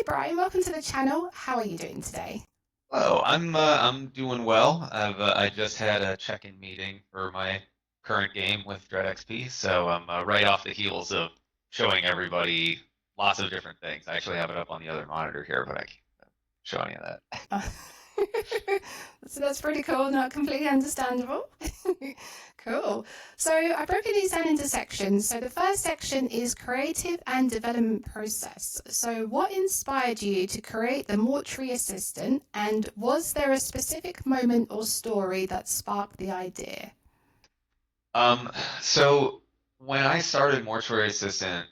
Hi Brian, welcome to the channel. How are you doing today? Hello, I'm doing well. I just had a check-in meeting for my current game with Dread XP, so I'm right off the heels of showing everybody lots of different things. I actually have it up on the other monitor here, but I can't show any of that. Uh, so that's pretty cool, not completely understandable. Cool. So I've broken these down into sections. So the first section is creative and development process. So what inspired you to create the Mortuary Assistant, and was there a specific moment or story that sparked the idea? Um, so when I started Mortuary Assistant,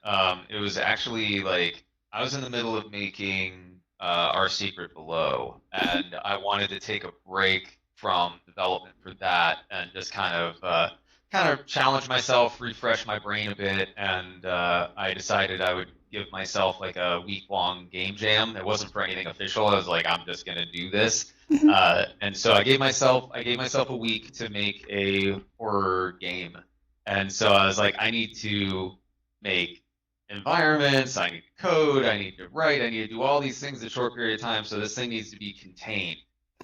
it was actually like I was in the middle of making Our Secret Below, and I wanted to take a break from development for that and just kind of challenge myself, refresh my brain a bit, and I decided I would give myself like a week-long game jam. It wasn't for anything official. I was like, I'm just gonna do this. And so I gave myself a week to make a horror game. And so I was like, I need to make environments, I need to code, I need to write, I need to do all these things in a short period of time. So this thing needs to be contained.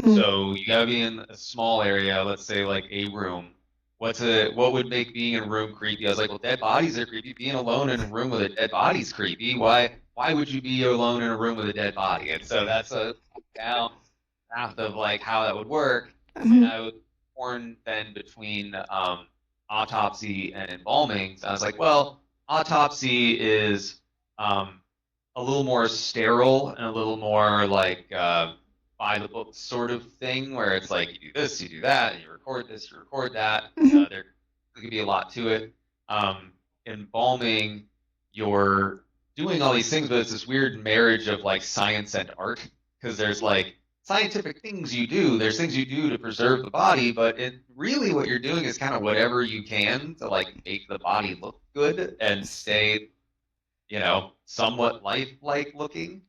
So you gotta be in a small area, let's say like a room. What would make being in a room creepy? I was like, well, dead bodies are creepy. Being alone in a room with a dead body's creepy. Why would you be alone in a room with a dead body? And so that's a down path of like how that would work. And I was torn then between autopsy and embalming. So I was like, well, autopsy is a little more sterile and a little more like by the book sort of thing, where it's like you do this, you do that, and you record this, you record that. There could be a lot to it. Embalming, you're doing all these things, but it's this weird marriage of like science and art because there's like scientific things you do. There's things you do to preserve the body, but it really what you're doing is kind of whatever you can to like make the body look good and stay, somewhat lifelike looking.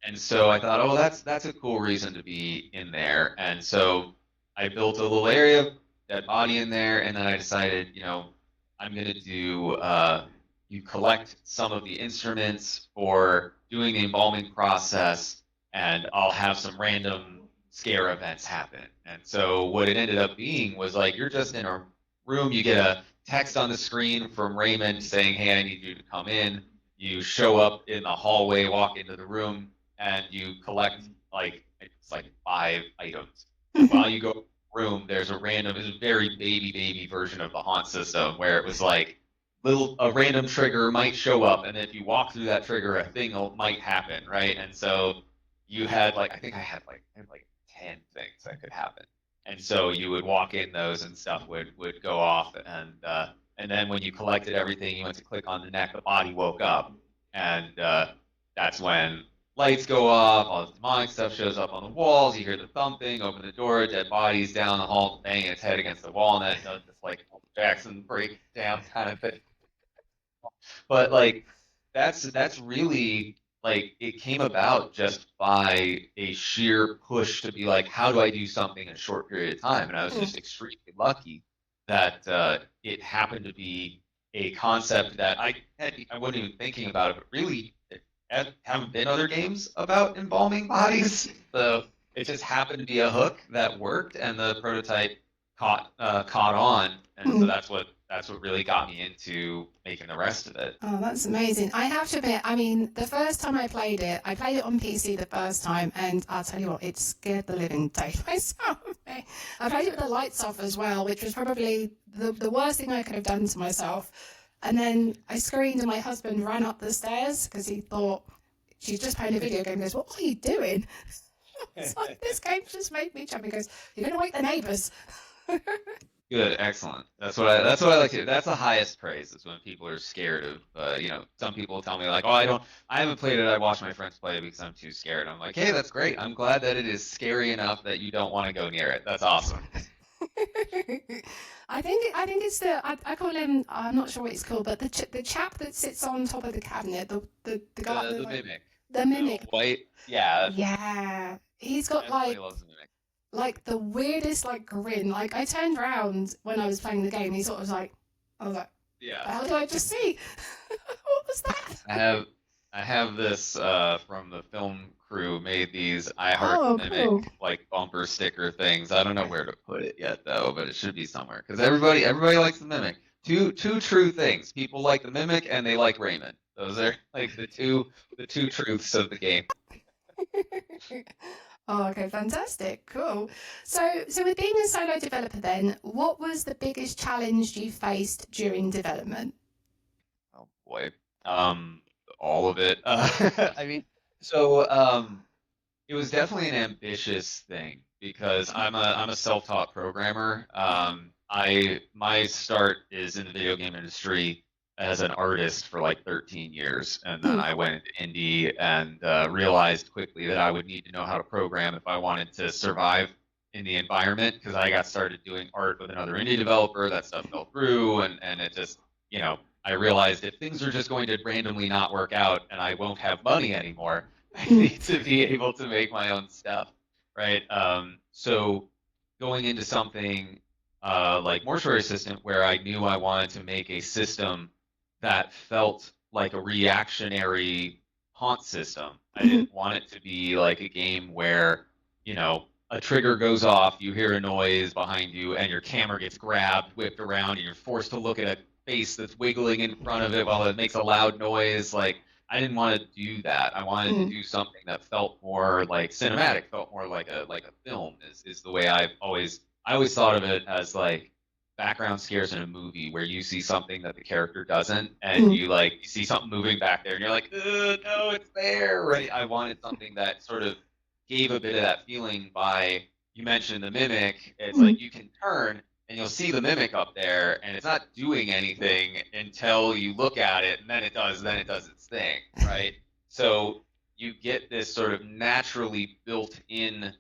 And so I thought, oh, that's a cool reason to be in there. And so I built a little area, dead body in there, and then I decided, I'm gonna do you collect some of the instruments for doing the embalming process, and I'll have some random scare events happen. And so what it ended up being was like you're just in a room, you get a text on the screen from Raymond saying, hey, I need you to come in. You show up in the hallway, walk into the room, and you collect like it's like 5 items. And while you go to the room, there's a very baby version of the haunt system where it was like a random trigger might show up, and if you walk through that trigger, a thing might happen, right? And so you had like I had like 10 things that could happen, and so you would walk in those and stuff would go off, and then when you collected everything, you went to click on the neck, the body woke up, and that's when lights go off, all this demonic stuff shows up on the walls, you hear the thumping, open the door, dead bodies down the hall, banging its head against the wall, and then it does this like Jackson breakdown kind of thing. But like that's really like it came about just by a sheer push to be like, how do I do something in a short period of time? And I was just extremely lucky that it happened to be a concept that I wasn't even thinking about it, but really haven't been other games about embalming bodies. So it just happened to be a hook that worked, and the prototype caught on, and so that's what really got me into making the rest of it. Oh, that's amazing. I have to admit, I mean, the first time I played it on PC the first time, and I'll tell you what, it scared the living daylights out of me. I played it with the lights off as well, which was probably the worst thing I could have done to myself. And then I screamed, and my husband ran up the stairs because he thought she's just playing a video game. He goes, what are you doing? It's like, this game just made me jump. He goes, you're going to wake the neighbors. Good, excellent. That's what I like to do. That's the highest praise is when people are scared of some people tell me like, oh, I haven't played it, I watch my friends play it because I'm too scared. I'm like, hey, that's great. I'm glad that it is scary enough that you don't want to go near it. That's awesome. I think it's I call him, I'm not sure what it's called, but the chap that sits on top of the cabinet, the guy The mimic. the The mimic. white, yeah, Yeah, he's got everybody loves the mimic. like the weirdest like grin. Like I turned around when I was playing the game. I was like, Yeah. the hell did I just see? What was that? I have I have this from the film crew made these I Heart the Oh, Mimic cool. like bumper sticker things. I don't know where to put it yet though, but it should be somewhere because everybody likes the Mimic. Two true things. People like the Mimic and they like Raymond. Those are like the two truths of the game. Oh, okay, fantastic, cool. So with being a solo developer, then, what was the biggest challenge you faced during development? Oh boy. Um, all of it. I mean, so it was definitely an ambitious thing because I'm a self-taught programmer. My start is in the video game industry as an artist for like 13 years, and then Mm, I went into indie and realized quickly that I would need to know how to program if I wanted to survive in the environment because I got started doing art with another indie developer. That stuff fell through, and it just I realized if things are just going to randomly not work out and I won't have money anymore, I mm, need to be able to make my own stuff, right? So going into something like Mortuary Assistant, where I knew I wanted to make a system that felt like a reactionary haunt system. I mhm, didn't want it to be like a game where, a trigger goes off, you hear a noise behind you, and your camera gets grabbed, whipped around, and you're forced to look at a face that's wiggling in front of it while it makes a loud noise. Like, I didn't want to do that. I wanted to mm, do something that felt more like cinematic, felt more like a film is the way I always thought of it as like background scares in a movie where you see something that the character doesn't and mm, you see something moving back there and you're like, no, it's there, right? I wanted something that sort of gave a bit of that feeling by you mentioned the mimic. It's mm, like you can turn and you'll see the mimic up there and it's not doing anything until you look at it and then it does its thing, right? So you get this sort of naturally built in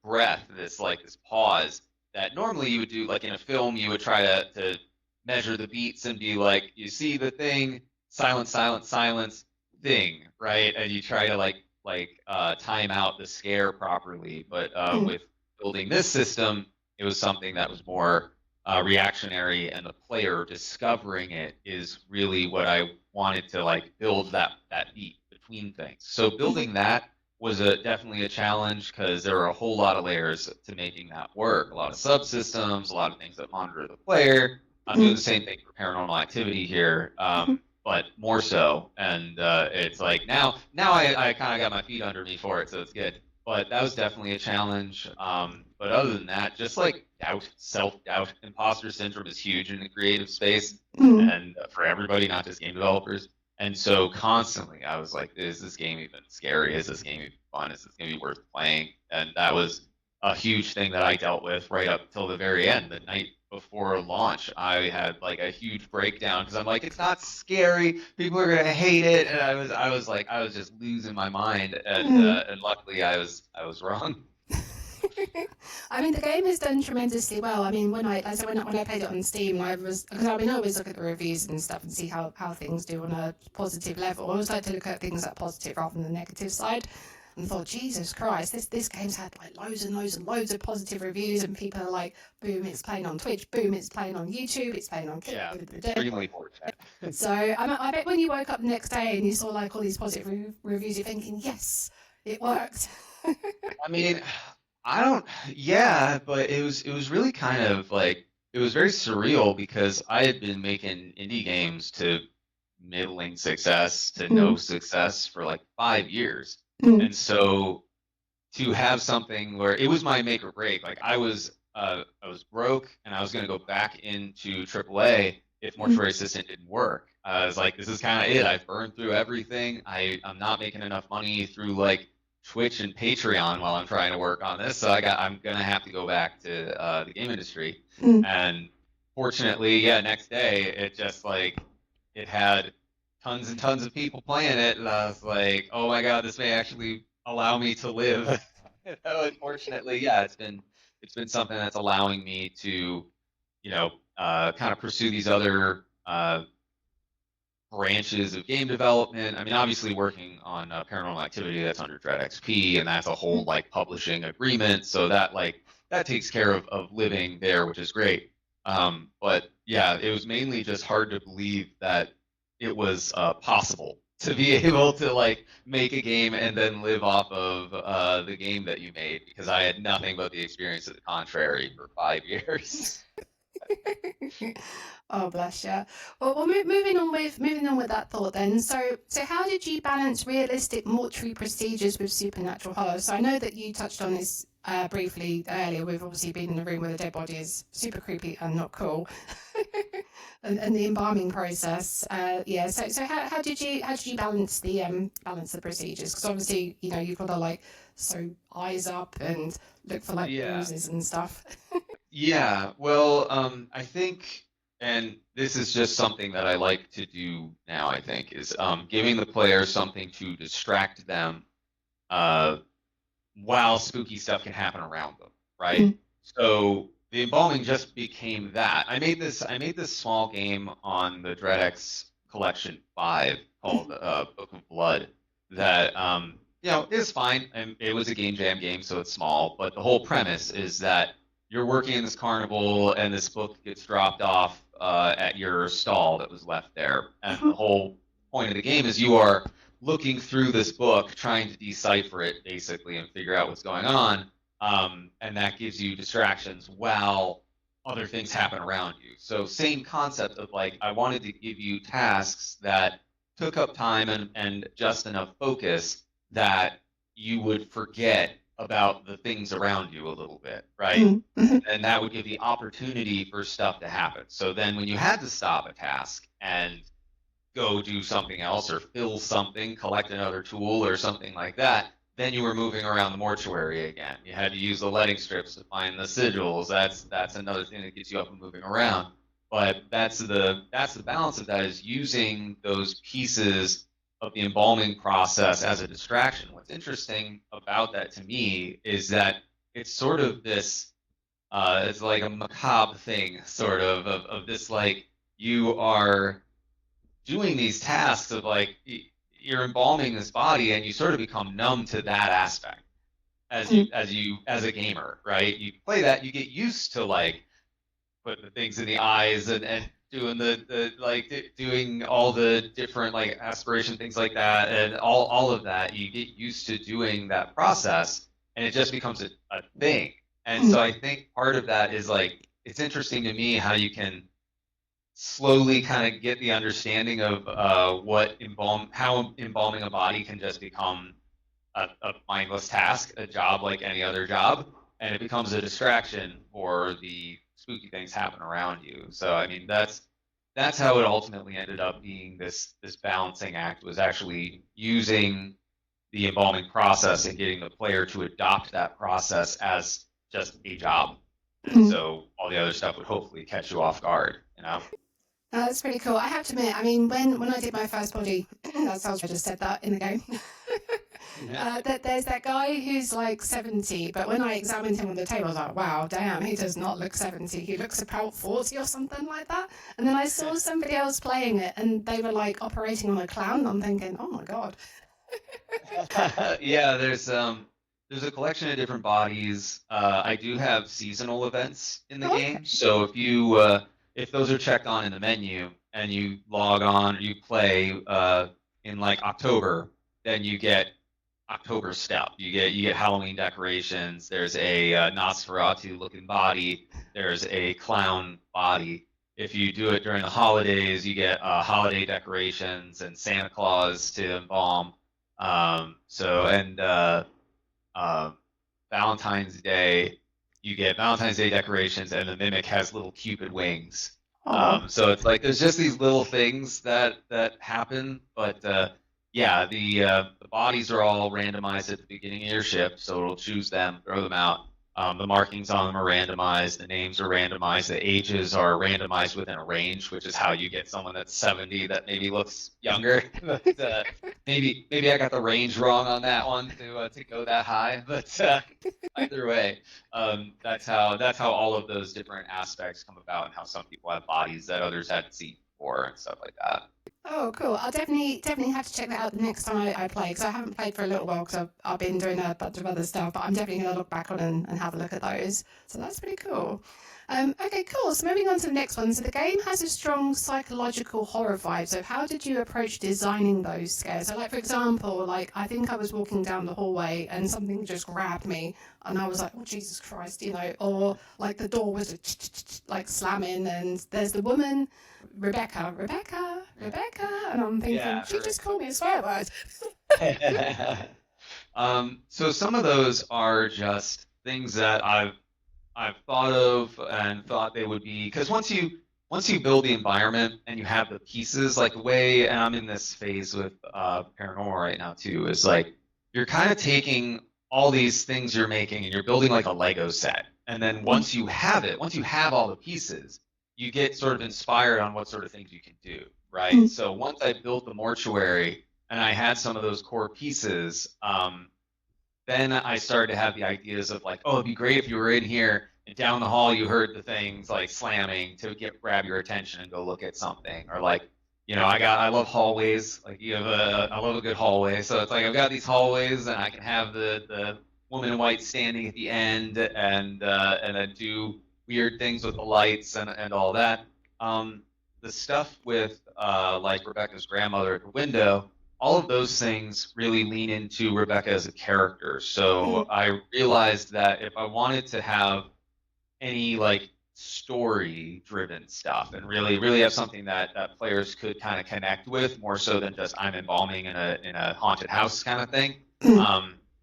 breath, this pause that normally you would do like in a film you would try to measure the beats and be like you see the thing, silence, silence, silence, thing, right? And you try to time out the scare properly. But mm, with building this system, it was something that was more reactionary, and the player discovering it is really what I wanted to like build that beat between things. So mhm, building that was definitely a challenge because there were a whole lot of layers to making that work. A lot of subsystems, a lot of things that monitor the player. I'm doing mm, the same thing for paranormal activity here, mhm, but more so. And it's like now I kind of got my feet under me for it, so it's good. But that was definitely a challenge. But other than that, just like doubt, self-doubt, imposter syndrome is huge in the creative space, mm. and for everybody, not just game developers. And so constantly, I was like, is this game even scary? Is this game even fun? Is this going to be worth playing? And that was a huge thing that I dealt with right up till the very end. The night before launch, I had like a huge breakdown because I'm like, it's not scary. People are gonna hate it, and I was just losing my mind. And Mm. and luckily, I was wrong. I mean, the game has done tremendously well. I mean, when I played it on Steam, because I always look at the reviews and stuff and see how things do on a positive level. I always like to look at things that are positive rather than the negative side. And thought, Jesus Christ, this game's had like loads and loads and loads of positive reviews, and people are like, boom, it's playing on Twitch, boom, it's playing on YouTube, it's playing on Kick. Yeah, Da, da, da, da. extremely fortunate. So I bet when you woke up the next day and you saw like all these positive reviews, you're thinking, yes, it worked. I mean, I don't. Yeah, but it was really kind of like it was very surreal because I had been making indie games to middling success to Mm, no success for like 5 years, mm, and so to have something where it was my make or break. Like I was broke and I was going to go back into AAA if mm, Mortuary Assistant didn't work. I was like, this is kind of it. I've burned through everything. I'm not making enough money through like Twitch and Patreon while I'm trying to work on this. So I'm gonna have to go back to the game industry. mm. And fortunately, yeah, next day it just like it had tons and tons of people playing it, and I was like, oh my god, this may actually allow me to live. Unfortunately, yeah, it's been something that's allowing me to, kind of pursue these other branches of game development. I mean, obviously working on Paranormal Activity, that's under Dread XP, and that's a whole like publishing agreement, so that takes care of living there, which is great. But yeah, it was mainly just hard to believe that it was possible to be able to like make a game and then live off of the game that you made, because I had nothing but the experience to the contrary for 5 years. Oh, bless you. Well, moving on with that thought then. So how did you balance realistic mortuary procedures with supernatural horror? So I know that you touched on this briefly earlier. We've obviously been in a room where the dead body is super creepy and not cool, and the embalming process. Yeah. So how did you balance the procedures? Because obviously you've got to like sew eyes up and look for like Yeah. bruises and stuff. Yeah, well, I think, and this is just something that I like to do now, I think, is giving the player something to distract them uh, while spooky stuff can happen around them, right? Mm. So the embalming just became that. I made this small game on the DreadX Collection 5 called Book of Blood that is fine. And it was a game jam game, so it's small. But the whole premise is that you're working in this carnival, and this book gets dropped off at your stall that was left there. And the whole point of the game is you are looking through this book, trying to decipher it basically and figure out what's going on. And that gives you distractions while other things happen around you. So same concept of like, I wanted to give you tasks that took up time and just enough focus that you would forget about the things around you a little bit, right? Mm. And that would give the opportunity for stuff to happen. So then when you had to stop a task and go do something else or fill something, collect another tool or something like that, then you were moving around the mortuary again. You had to use the letting strips to find the sigils. That's another thing that gets you up and moving around. But that's the balance of that, is using those pieces of the embalming process as a distraction. What's interesting about that to me is that it's sort of this it's like a macabre thing, sort of this, like, you are doing these tasks of like you're embalming this body, and you sort of become numb to that aspect as a gamer, right? You play that, you get used to like putting the things in the eyes and doing the like doing all the different like aspiration things like that, and all of that. You get used to doing that process, and it just becomes a thing. And so I think part of that is like, it's interesting to me how you can slowly kind of get the understanding of how embalming a body can just become a mindless task, a job like any other job, and it becomes a distraction for the spooky things happen around you. So I mean, that's how it ultimately ended up being this balancing act, was actually using the embalming process and getting the player to adopt that process as just a job. And so all the other stuff would hopefully catch you off guard, you know? That's pretty cool. I have to admit, I mean, when I did my first body, that sounds I just said that in the game. That there's that guy who's like 70, but when I examined him on the table, I was like, wow, damn, he does not look 70. He looks about 40 or something like that. And then I saw somebody else playing it, and they were like operating on a clown. And I'm thinking, oh my god. Yeah, there's a collection of different bodies. I do have seasonal events in the Okay. game, so if those are checked on in the menu and you log on or you play in like October, then you get October stuff. You get Halloween decorations. There's a Nosferatu looking body. There's a clown body. If you do it during the holidays, you get holiday decorations and Santa Claus to embalm. So and Valentine's Day, you get Valentine's Day decorations, and the mimic has little Cupid wings. Oh. So it's like there's just these little things that happen, but yeah, the bodies are all randomized at the beginning of your ship, so it'll choose them, throw them out. The markings on them are randomized, the names are randomized, the ages are randomized within a range, which is how you get someone that's 70 that maybe looks younger. But maybe I got the range wrong on that one to go that high, but either way, that's how all of those different aspects come about, and how some people have bodies that others hadn't seen before and stuff like that. Oh, cool. I'll definitely have to check that out the next time I play, because I haven't played for a little while because I've been doing a bunch of other stuff, but I'm definitely going to look back on and have a look at those. So that's pretty cool. Okay, cool. So moving on to the next one. So the game has a strong psychological horror vibe. So how did you approach designing those scares? So like, for example, like I think I was walking down the hallway and something just grabbed me and I was like, oh, Jesus Christ, you know, or like the door was like slamming and there's the woman, Rebecca, and I'm thinking, Yeah, she just called me a swear word. right. So some of those are just things that I've thought of and thought they would be, because once you build the environment and you have the pieces, like the way, and I'm in this phase with paranormal right now too, is like you're kind of taking all these things you're making and you're building like a Lego set, and then once you have it, once you have all the pieces, you get sort of inspired on what sort of things you can do, right? So once I built the mortuary and I had some of those core pieces, then I started to have the ideas of like, oh, it'd be great if you were in here and down the hall you heard the things like slamming to grab your attention and go look at something, or like, I love hallways. Like I love a good hallway. So it's like I've got these hallways and I can have the woman in white standing at the end and then do weird things with the lights and all that. The stuff with like Rebecca's grandmother at the window, all of those things really lean into Rebecca as a character. So I realized that if I wanted to have any like story driven stuff and really have something that players could kind of connect with more so than just I'm embalming in a haunted house kind of thing,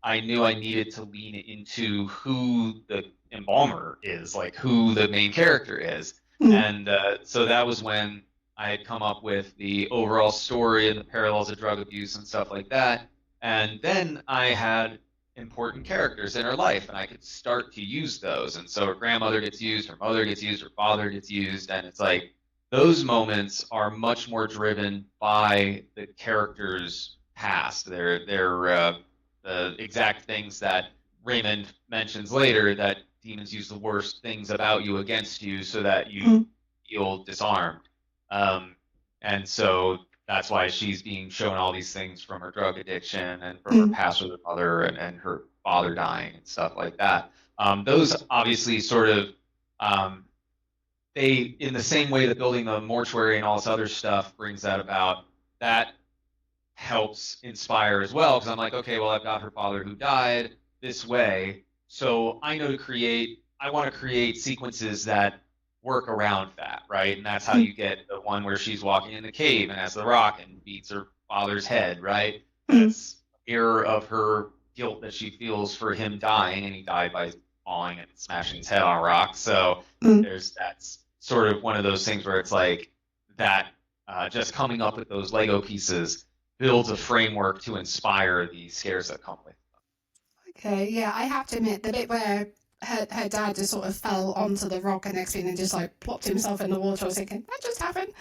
I knew I needed to lean into who the embalmer is, like who the main character is. And so that was when I had come up with the overall story and the parallels of drug abuse and stuff like that. And then I had important characters in her life and I could start to use those. And so her grandmother gets used, her mother gets used, her father gets used. And it's like those moments are much more driven by the character's past. They're the exact things that Raymond mentions later, that demons use the worst things about you against you so that you feel disarmed. And so that's why she's being shown all these things from her drug addiction and from her past with her mother and her father dying and stuff like that. Those obviously sort of, they, in the same way that building the mortuary and all this other stuff brings that about, that helps inspire as well. Because I'm like, okay, well, I've got her father who died this way. So I know I want to create sequences that work around that, right? And that's how you get the one where she's walking in the cave and has the rock and beats her father's head, right? That's a mirror of her guilt that she feels for him dying, and he died by falling and smashing his head on a rock. So that's sort of one of those things where it's like that, just coming up with those Lego pieces builds a framework to inspire the scares that come with them. Okay, yeah, I have to admit, the bit where her dad just sort of fell onto the rock and next thing and just like plopped himself in the water, I was thinking, that just happened.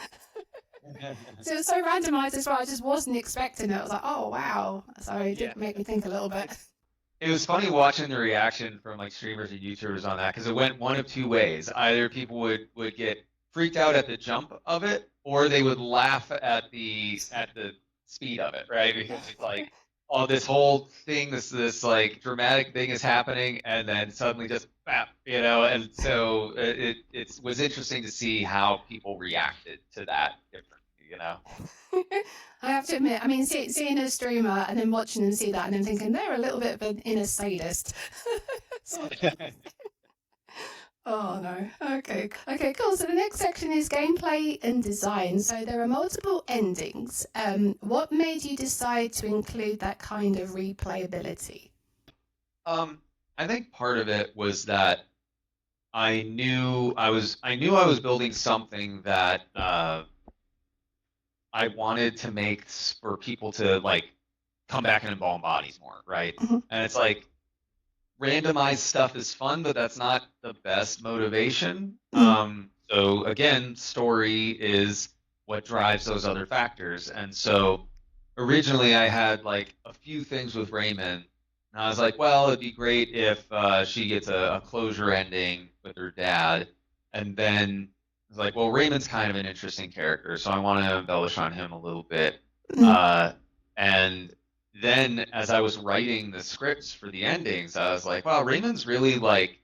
So it was so randomized as well. I just wasn't expecting it. I was like, oh, wow. So it did make me think a little bit. It was funny watching the reaction from like streamers and YouTubers on that, because it went one of two ways. Either people would get freaked out at the jump of it, or they would laugh at the speed of it, right? Because it's like, oh, this whole thing, this like dramatic thing is happening, and then suddenly just bap, and so it was interesting to see how people reacted to that differently, I have to admit, I mean, seeing a streamer and then watching them see that and then thinking they're a little bit of an inner sadist. Oh no. Okay, cool. So the next section is gameplay and design. So there are multiple endings. What made you decide to include that kind of replayability? I think part of it was that I knew I was building something that I wanted to make for people to like come back and embalm bodies more, right? And it's like, randomized stuff is fun, but that's not the best motivation. So again, story is what drives those other factors. And so originally I had like a few things with Raymond, and I was like, well, it'd be great if she gets a closure ending with her dad, and then was like, well, Raymond's kind of an interesting character, so I want to embellish on him a little bit. And then as I was writing the scripts for the endings, I was like, wow, Raymond's really like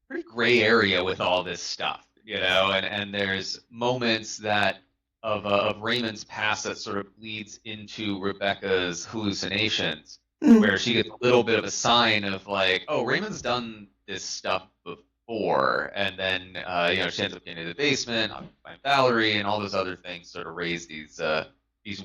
pretty gray area with all this stuff, and there's moments that of Raymond's past that sort of bleeds into Rebecca's hallucinations, where she gets a little bit of a sign of like, oh, Raymond's done this stuff before, and then she ends up getting to the basement, find Valerie, and all those other things sort of raise these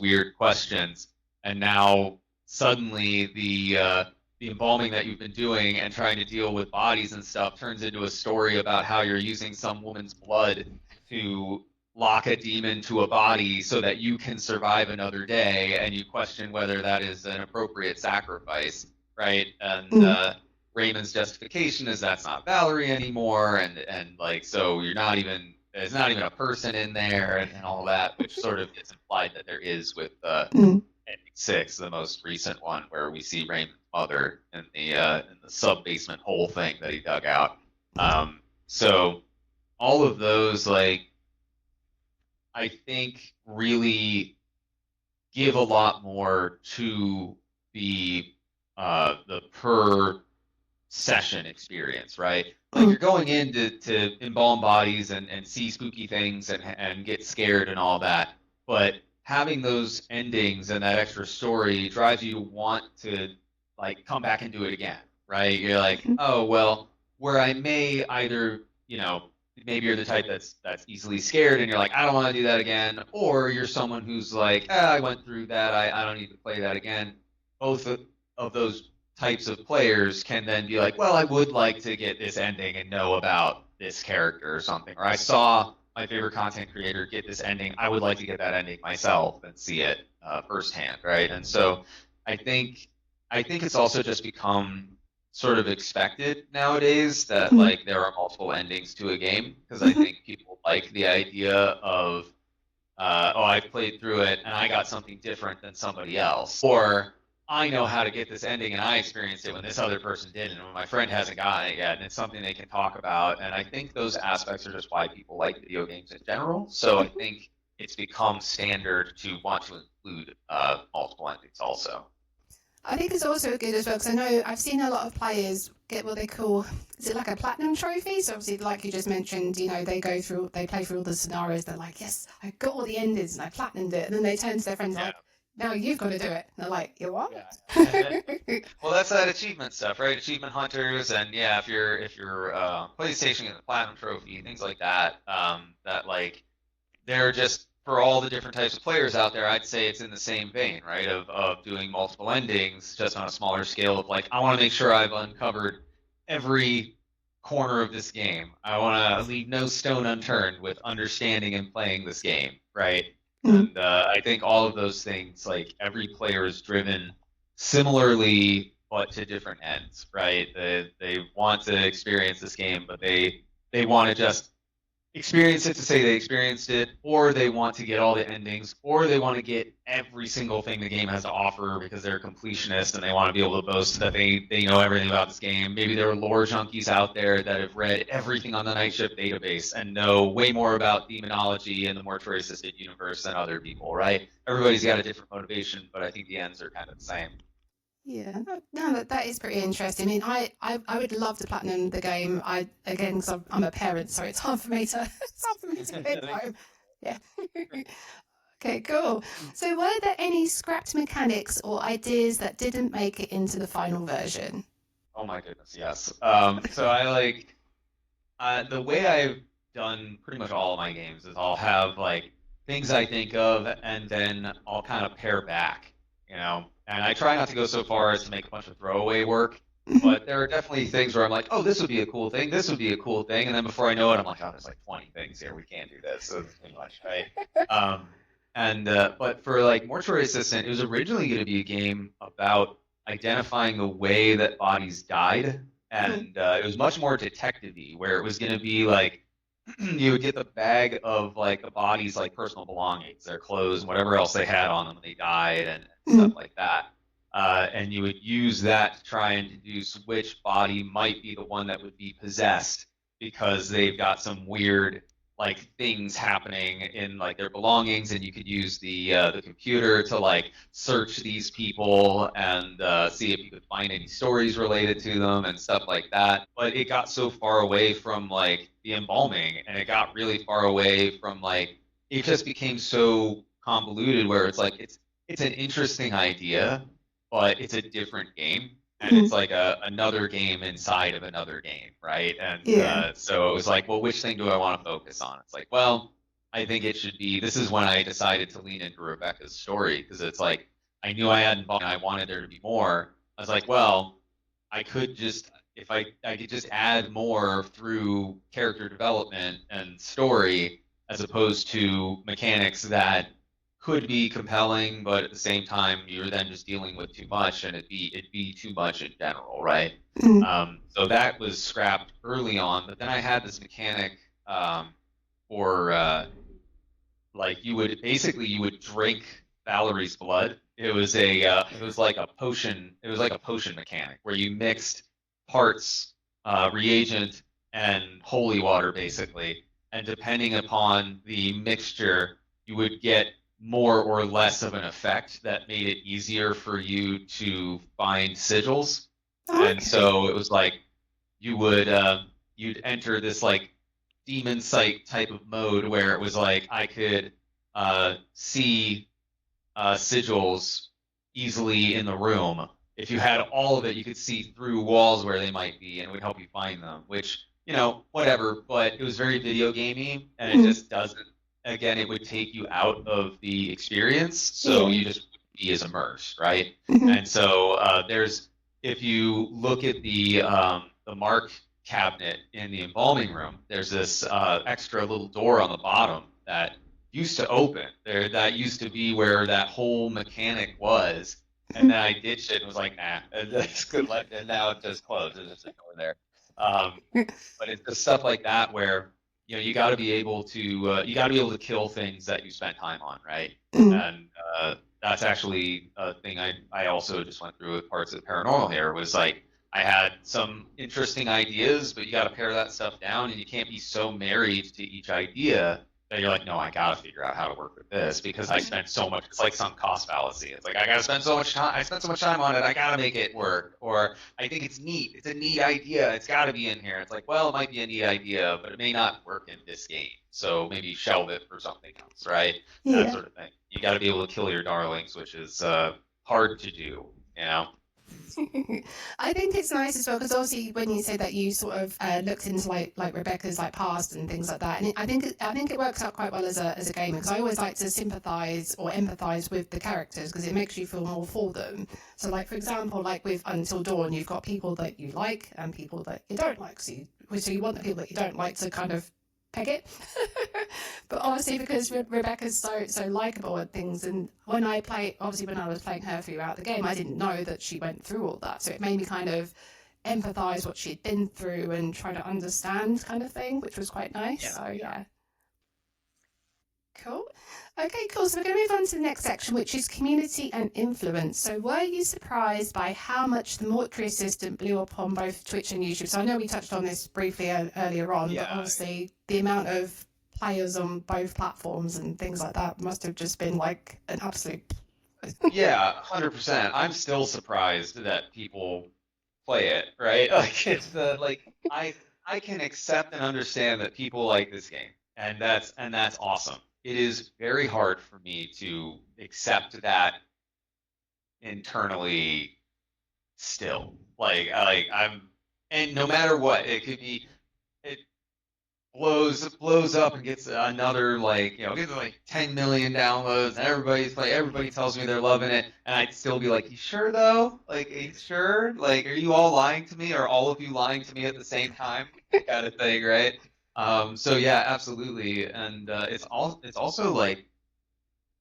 weird questions, and now suddenly the embalming that you've been doing and trying to deal with bodies and stuff turns into a story about how you're using some woman's blood to lock a demon to a body so that you can survive another day, and you question whether that is an appropriate sacrifice, right? And Raymond's justification is that's not Valerie anymore, and like, so there's not even a person in there, and all that, which sort of gets implied that there is with ending 6, the most recent one, where we see Raymond's mother in the sub basement hole thing that he dug out. So all of those, like, I think really give a lot more to the per session experience, right? Like, you're going in to embalm bodies and see spooky things and get scared and all that, but having those endings and that extra story drives you to want to like come back and do it again, right? You're like, oh well, where I may either, maybe you're the type that's easily scared and you're like, I don't want to do that again, or you're someone who's like, I went through that, I don't need to play that again. Both of those types of players can then be like, well, I would like to get this ending and know about this character or something, or I saw my favorite content creator get this ending, I would like to get that ending myself and see it firsthand, right? And so I think it's also just become sort of expected nowadays that like there are multiple endings to a game, because I think people like the idea of I played through it and I got something different than somebody else, or I know how to get this ending and I experienced it when this other person didn't, and when my friend hasn't gotten it yet, and it's something they can talk about. And I think those aspects are just why people like video games in general. So I think it's become standard to want to include multiple endings also. I think it's also good as well, because I know I've seen a lot of players get what they call, is it like a platinum trophy? So obviously, like you just mentioned, they play through all the scenarios. They're like, yes, I got all the endings and I platinumed it. And then they turn to their friends like, now you've got to do it. And they're like, you what? Yeah. Well, that's that achievement stuff, right? Achievement hunters, and yeah, if you're PlayStation and the platinum trophy, things like that, that like they're just for all the different types of players out there. I'd say it's in the same vein, right? Of doing multiple endings, just on a smaller scale. Of like, I want to make sure I've uncovered every corner of this game. I want to leave no stone unturned with understanding and playing this game, right? And I think all of those things, like every player is driven similarly, but to different ends, right? They want to experience this game, but they want to just experience it to say they experienced it, or they want to get all the endings, or they want to get every single thing the game has to offer because they're a completionist and they want to be able to boast that they know everything about this game. Maybe there are lore junkies out there that have read everything on the Night Shift database and know way more about demonology and the Mortuary Assistant universe than other people, right? Everybody's got a different motivation, but I think the ends are kind of the same. Yeah, no, that is pretty interesting. I mean, I would love to platinum the game. Because I'm a parent, so it's hard for me to get home. Yeah. Okay, cool. So, were there any scrapped mechanics or ideas that didn't make it into the final version? Oh my goodness, yes. So I like the way I've done pretty much all of my games is I'll have like things I think of, and then I'll kind of pare back, and I try not to go so far as to make a bunch of throwaway work, but there are definitely things where I'm like, oh, this would be a cool thing, this would be a cool thing, and then before I know it, I'm like, oh, there's like 20 things here, we can't do this, so it's too much, right? But for like Mortuary Assistant, it was originally going to be a game about identifying the way that bodies died, and it was much more detective-y, where it was going to be like, you would get the bag of like the body's like personal belongings, their clothes and whatever else they had on them when they died, and stuff like that. And you would use that to try and deduce which body might be the one that would be possessed, because they've got some weird like things happening in like their belongings, and you could use the computer to like search these people and see if you could find any stories related to them and stuff like that. But it got so far away from like the embalming, and it got really far away from like it just became so convoluted where it's like it's an interesting idea, but it's a different game. And it's like another game inside of another game, right? And Yeah. so it was like, well, which thing do I want to focus on? It's like, well, I think it should be. This is when I decided to lean into Rebecca's story because it's like I knew I hadn't bought, and I wanted there to be more. I was like, well, I could just if I could just add more through character development and story as opposed to mechanics that could be compelling, but at the same time you're then just dealing with too much, and it'd be too much in general, right? Mm. So that was scrapped early on, but then I had this mechanic for like you would drink Valerie's blood. It was like a potion. It was like a potion mechanic where you mixed parts, reagent, and holy water basically, and depending upon the mixture, you would get more or less of an effect that made it easier for you to find sigils. And Okay. so it was like you would you'd enter this like demon sight type of mode where it was like I could see sigils easily in the room. If you had all of it, you could see through walls where they might be, and it would help you find them. Which whatever. But it was very video gamey, and it Mm. just doesn't. Again, it would take you out of the experience, so Yeah. you just wouldn't be as immersed, right? Mhm. And so there's if you look at the mark cabinet in the embalming room, there's this extra little door on the bottom that used to open. That used to be where that whole mechanic was, and then I ditched it and was like, nah, and that's good. And now it just closed. It's just a door there. Um, but it's just stuff like that where you got to be able to kill things that you spent time on, right? Mm. And that's actually a thing I also just went through with parts of the paranormal here was like I had some interesting ideas, but you got to pare that stuff down, and you can't be so married to each idea that you're like, no, I got to figure out how to work with this because I spent so much. It's like some cost fallacy. It's like I got to spend so much time. I spent so much time on it. I got to make it work. Or I think it's neat. It's a neat idea. It's got to be in here. It's like, well, it might be a neat idea, but it may not work in this game. So maybe shelve it for something else, right? That Yeah. sort of thing. You got to be able to kill your darlings, which is hard to do. You know. I think it's nice as well because obviously when you say that you sort of looked into like Rebecca's like past and things like that, and I think it works out quite well as a gamer because I always like to sympathise or empathise with the characters because it makes you feel more for them. So like for example, like with Until Dawn, you've got people that you like and people that you don't like. So you want the people that you don't like to kind of peg it. But obviously because Rebecca's so likable and things, and when I was playing her throughout the game, I didn't know that she went through all that, so it made me kind of empathize what she'd been through and try to understand kind of thing, which was quite nice. Yeah. So yeah. Cool. Okay, cool. So we're going to move on to the next section, which is community and influence. So were you surprised by how much the Mortuary Assistant blew up on both Twitch and YouTube? So I know we touched on this briefly earlier on, but obviously the amount of players on both platforms and things like that must have just been like an absolute... Yeah, 100%. I'm still surprised that people play it, right? Like it's I can accept and understand that people like this game, and that's awesome. It is very hard for me to accept that internally still. Like I'm and no matter what, it could be it blows up and gets another gets like 10 million downloads and everybody tells me they're loving it, and I'd still be like, you sure though? Like, are you sure? Like, are you all lying to me? Or all of you lying to me at the same time? Kind of thing, right? So yeah, absolutely. And it's also like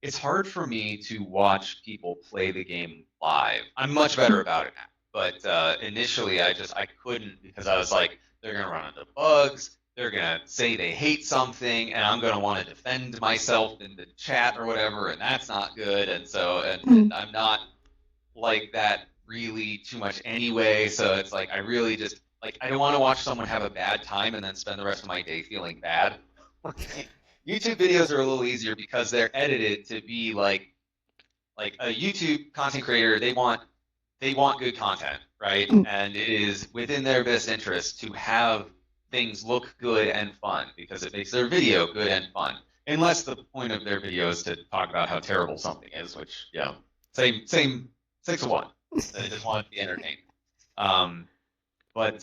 it's hard for me to watch people play the game live. I'm much better about it now, but initially I couldn't because I was like, they're gonna run into bugs. They're gonna say they hate something, and I'm gonna want to defend myself in the chat or whatever, and that's not good. And so, and I'm not like that really too much anyway. So it's like I really just like I don't want to watch someone have a bad time and then spend the rest of my day feeling bad. YouTube videos are a little easier because they're edited to be like a YouTube content creator. They want good content, right? And it is within their best interest to have things look good and fun because it makes their video good and fun. Unless the point of their video is to talk about how terrible something is, which same 6 of 1. They just want to be entertained. But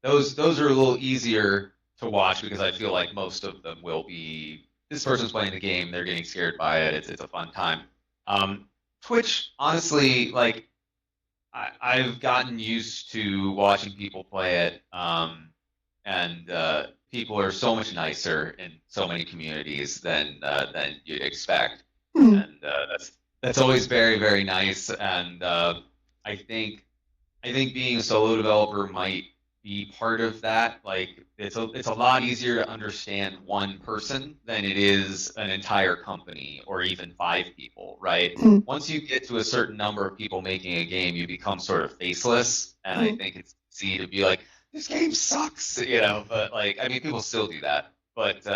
those are a little easier to watch because I feel like most of them will be this person's playing the game, they're getting scared by it, it's a fun time. Twitch, honestly, like I've gotten used to watching people play it, and people are so much nicer in so many communities than you'd expect, and that's always very, very nice. And I think being a solo developer might be part of that. Like it's a lot easier to understand one person than it is an entire company or even 5 people, right? Once you get to a certain number of people making a game, you become sort of faceless, and I think it's easy to be like, this game sucks, but like, I mean, people still do that, but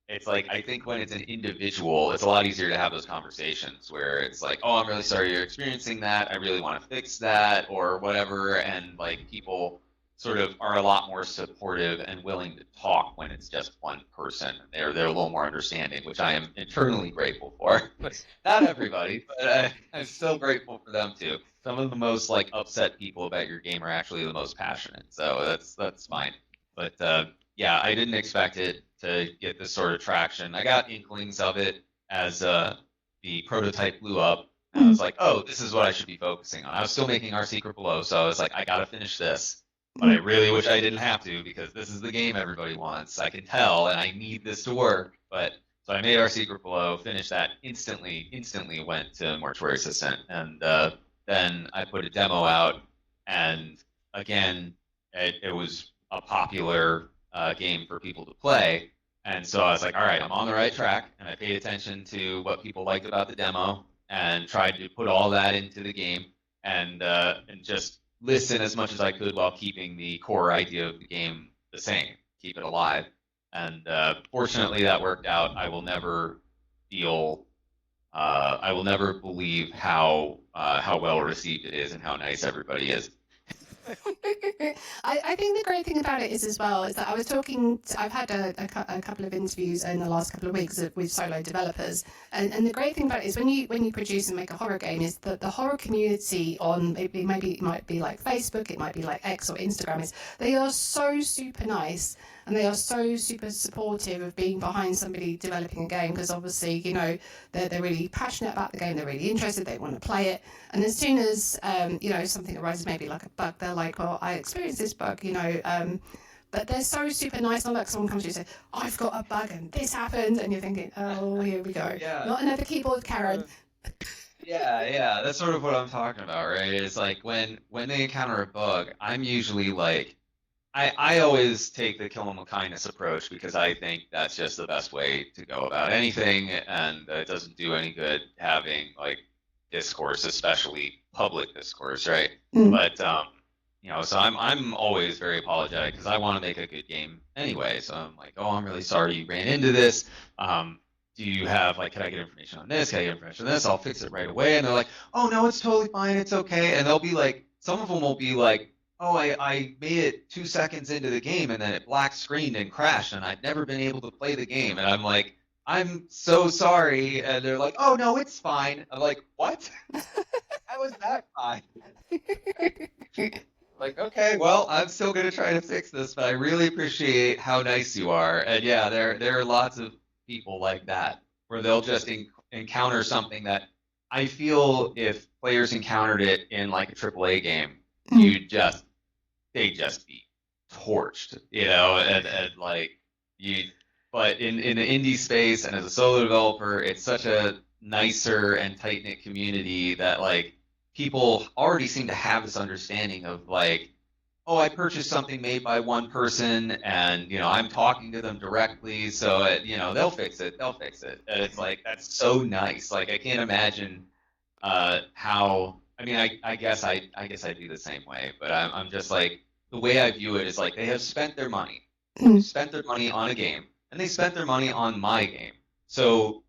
it's like, I think when it's an individual, it's a lot easier to have those conversations where it's like, oh, I'm really sorry you're experiencing that, I really want to fix that, or whatever, and like people sort of are a lot more supportive and willing to talk when it's just one person. They're a little more understanding, which I am internally grateful for. But not everybody, but I'm still grateful for them too. Some of the most like upset people about your game are actually the most passionate, so that's fine. But yeah, I didn't expect it to get this sort of traction. I got inklings of it as the prototype blew up. And I was like, oh, this is what I should be focusing on. I was still making Our Secret Below, so I was like, I gotta finish this. But I really wish I didn't have to because this is the game everybody wants. I can tell, and I need this to work. But so I made Our Secret Below, finished that instantly went to Mortuary Assistant, and then I put a demo out, and again, it was a popular game for people to play. And so I was like, all right, I'm on the right track, and I paid attention to what people liked about the demo and tried to put all that into the game, and just listen as much as I could while keeping the core idea of the game the same, keep it alive. And fortunately, that worked out. I will never believe how well received it is and how nice everybody is. I think the great thing about it is as well is that I've had a couple of interviews in the last couple of weeks with solo developers, and the great thing about it is when you produce and make a horror game is that the horror community on maybe it might be like Facebook, it might be like X or Instagram, they are so super nice. And they are so super supportive of being behind somebody developing a game because obviously, they're really passionate about the game, they're really interested, they want to play it. And as soon as, something arises, maybe like a bug, they're like, well, I experienced this bug, but they're so super nice. Not like someone comes to you and says, I've got a bug and this happened. And you're thinking, oh, here we go. Yeah. Not another keyboard Karen. Yeah, that's sort of what I'm talking about, right? It's like when they encounter a bug, I'm usually like, I always take the kill them with kindness approach because I think that's just the best way to go about anything, and it doesn't do any good having like discourse, especially public discourse, right? But so I'm always very apologetic because I want to make a good game anyway. So I'm like, oh, I'm really sorry you ran into this. Do you have can I get information on this? Can I get information on this? I'll fix it right away. And they're like, oh no, it's totally fine, it's okay. And they'll be like, some of them will be like, oh, I made it 2 seconds into the game and then it black screened and crashed and I'd never been able to play the game. And I'm like, I'm so sorry. And they're like, oh, no, it's fine. I'm like, what? How is that fine? Like, okay, well, I'm still going to try to fix this, but I really appreciate how nice you are. And yeah, there are lots of people like that where they'll just encounter something that I feel if players encountered it in like a AAA game, they'd just be torched, and like but in the indie space and as a solo developer, it's such a nicer and tight-knit community that like people already seem to have this understanding of like, oh, I purchased something made by one person and, I'm talking to them directly, so they'll fix it. And it's like, that's so nice. Like, I can't imagine how, I mean, I guess I do the same way, but I'm just like, the way I view it is like they have spent their money on a game. and they spent their money on my game. So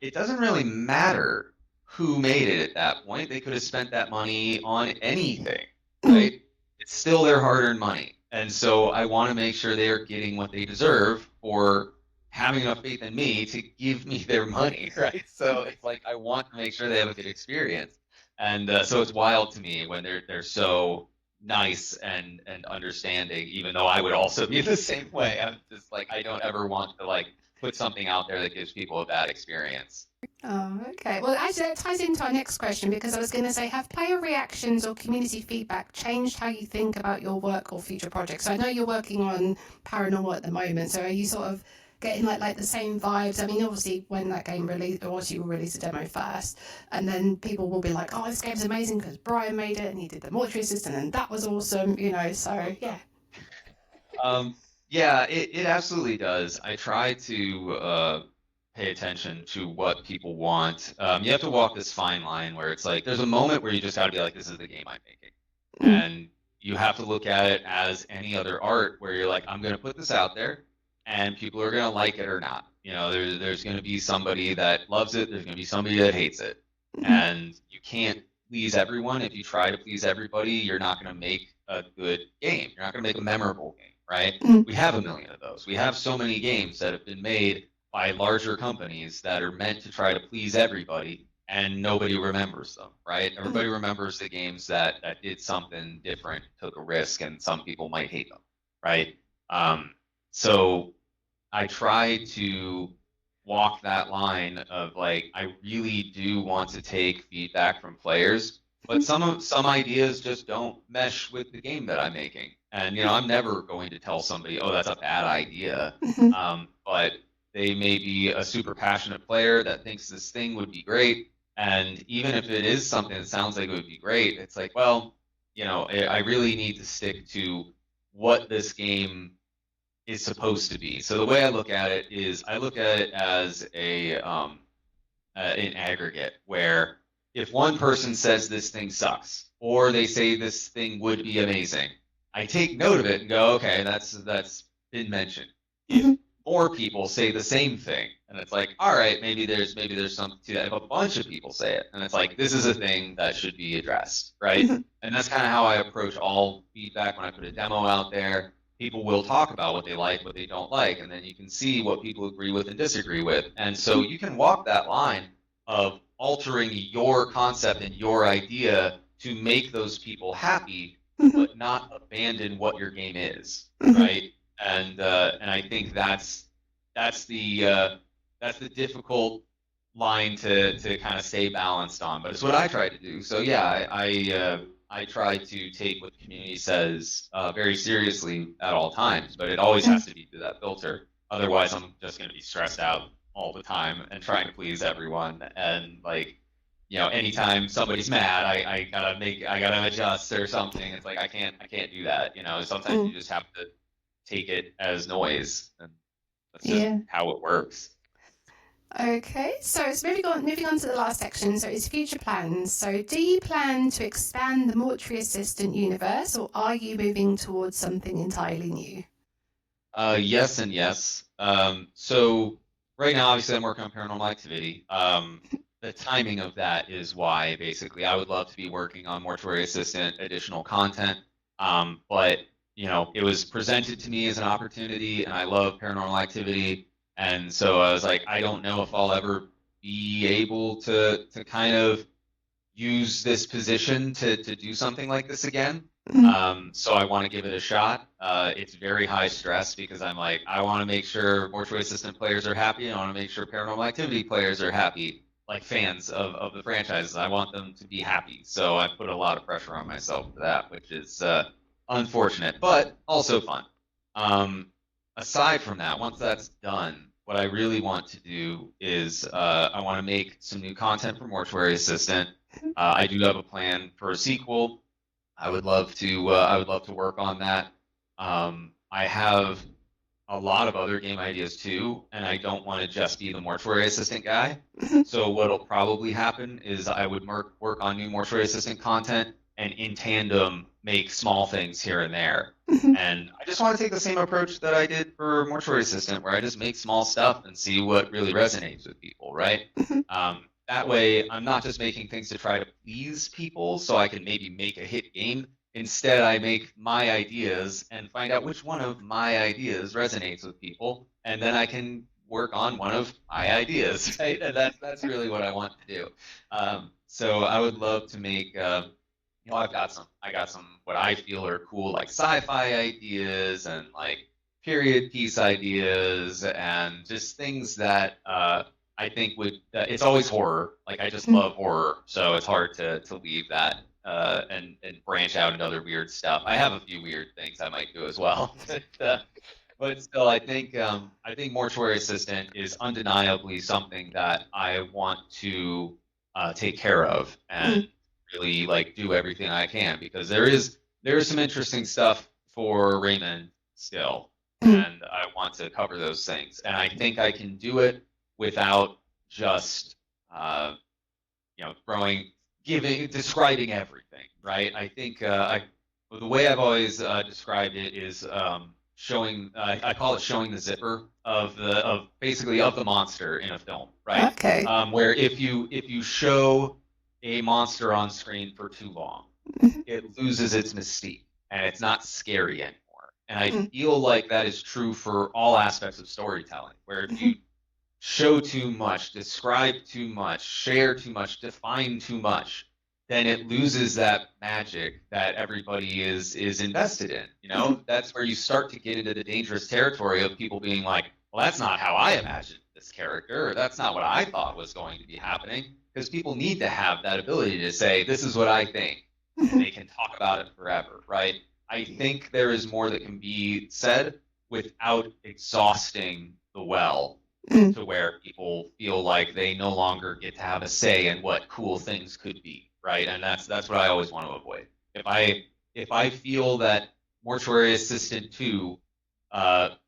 it doesn't really matter who made it at that point. They could have spent that money on anything, right? It's still their hard-earned money. And so I want to make sure they are getting what they deserve for having enough faith in me to give me their money, right? So it's like I want to make sure they have a good experience. And so it's wild to me when they're so nice and understanding, even though I would also be the same way. I'm just like, I don't ever want to like put something out there that gives people a bad experience. Oh, okay. Well, actually, that ties into our next question, because I was going to say, have player reactions or community feedback changed how you think about your work or future projects? So I know you're working on Paranormal at the moment, so are you sort of getting like the same vibes? I mean, obviously, when that game released, or obviously you will release a demo first, and then people will be like, oh, this game's amazing because Brian made it and he did the Mortuary Assistant and that was awesome, so yeah. Yeah, it absolutely does. I try to pay attention to what people want. You have to walk this fine line where it's like there's a moment where you just got to be like, this is the game I'm making. And you have to look at it as any other art where you're like, I'm going to put this out there and people are going to like it or not. There's going to be somebody that loves it. There's going to be somebody that hates it. And you can't please everyone. If you try to please everybody, you're not going to make a good game. You're not going to make a memorable game, right? We have a million of those. We have so many games that have been made by larger companies that are meant to try to please everybody, and nobody remembers them, right? Everybody remembers the games that did something different, took a risk, and some people might hate them, right? So I try to walk that line of like, I really do want to take feedback from players, but some ideas just don't mesh with the game that I'm making. And I'm never going to tell somebody, oh, that's a bad idea. But they may be a super passionate player that thinks this thing would be great. And even if it is something that sounds like it would be great, it's like, well, I really need to stick to what this game is supposed to be. So the way I look at it is I look at it as an aggregate where if one person says this thing sucks, or they say this thing would be amazing, I take note of it and go, okay, that's been mentioned. If more people say the same thing, and it's like, all right, maybe there's something to that. If a bunch of people say it, and it's like, this is a thing that should be addressed, right? And that's kind of how I approach all feedback when I put a demo out there. People will talk about what they like, what they don't like, and then you can see what people agree with and disagree with. And so you can walk that line of altering your concept and your idea to make those people happy, but not abandon what your game is, right? And I think that's the difficult line to kind of stay balanced on. But it's what I try to do. So yeah, I try to take what the community says very seriously at all times, but it always has to be through that filter. Otherwise, I'm just going to be stressed out all the time and trying to please everyone. And like, anytime somebody's mad, I gotta adjust or something. It's like I can't do that. Sometimes you just have to take it as noise, and that's just how it works. Okay, so it's moving on to the last section. So it's future plans. So do you plan to expand the Mortuary Assistant universe, or are you moving towards something entirely new? Yes and yes. So right now, obviously, I'm working on Paranormal Activity. The timing of that is why, basically, I would love to be working on Mortuary Assistant additional content. But it was presented to me as an opportunity, and I love Paranormal Activity. And so I was like, I don't know if I'll ever be able to kind of use this position to do something like this again. So I want to give it a shot. It's very high stress because I'm like, I want to make sure Mortuary Assistant players are happy. I want to make sure Paranormal Activity players are happy, like fans of the franchises. I want them to be happy. So I put a lot of pressure on myself for that, which is unfortunate, but also fun. Aside from that, once that's done, what I really want to do is I want to make some new content for Mortuary Assistant. I do have a plan for a sequel. I would love to work on that. I have a lot of other game ideas too, and I don't want to just be the Mortuary Assistant guy. So what'll probably happen is I would work on new Mortuary Assistant content, and in tandem make small things here and there. Mhm. And I just want to take the same approach that I did for Mortuary Assistant, where I just make small stuff and see what really resonates with people, right? Mhm. That way, I'm not just making things to try to please people so I can maybe make a hit game. Instead, I make my ideas and find out which one of my ideas resonates with people, and then I can work on one of my ideas, right? And that's really what I want to do. So I would love to make I got some what I feel are cool like sci-fi ideas and like period piece ideas and just things that I think would it's always horror. Like I just love horror, so it's hard to leave that and branch out into other weird stuff. I have a few weird things I might do as well. But still, I think Mortuary Assistant is undeniably something that I want to take care of and really like do everything I can because there is some interesting stuff for Raymond still, and I want to cover those things. And I think I can do it without just throwing describing everything, right? I think the way I've always described it is showing I call it showing the zipper of basically of the monster in a film, right? Okay. Where if you show a monster on screen for too long, it loses its mystique and it's not scary anymore. And I feel like that is true for all aspects of storytelling, where if you show too much, describe too much, share too much, define too much, then it loses that magic that everybody is invested in. You know, that's where you start to get into the dangerous territory of people being like, well, that's not how I imagined this character, or that's not what I thought was going to be happening. Because people need to have that ability to say, this is what I think, and they can talk about it forever, right? I think there is more that can be said without exhausting the well to where people feel like they no longer get to have a say in what cool things could be, right? And that's what I always want to avoid. If I feel that Mortuary Assistant 2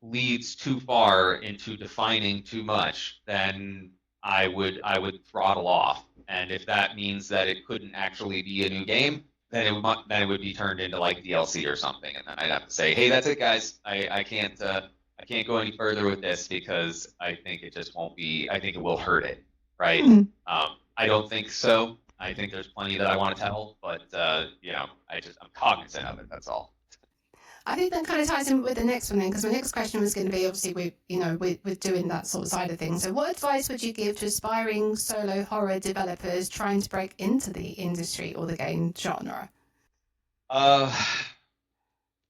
leads too far into defining too much, then I would throttle off. And if that means that it couldn't actually be a new game, then it would be turned into like DLC or something, and then I'd have to say, hey, that's it, guys. I can't go any further with this because I think it just won't be. I think it will hurt it, right? I don't think so. I think there's plenty that I want to tell, but I'm cognizant of it. That's all. I think that kind of ties in with the next one then, because my next question was going to be obviously we're doing that sort of side of things. So, what advice would you give to aspiring solo horror developers trying to break into the industry or the game genre?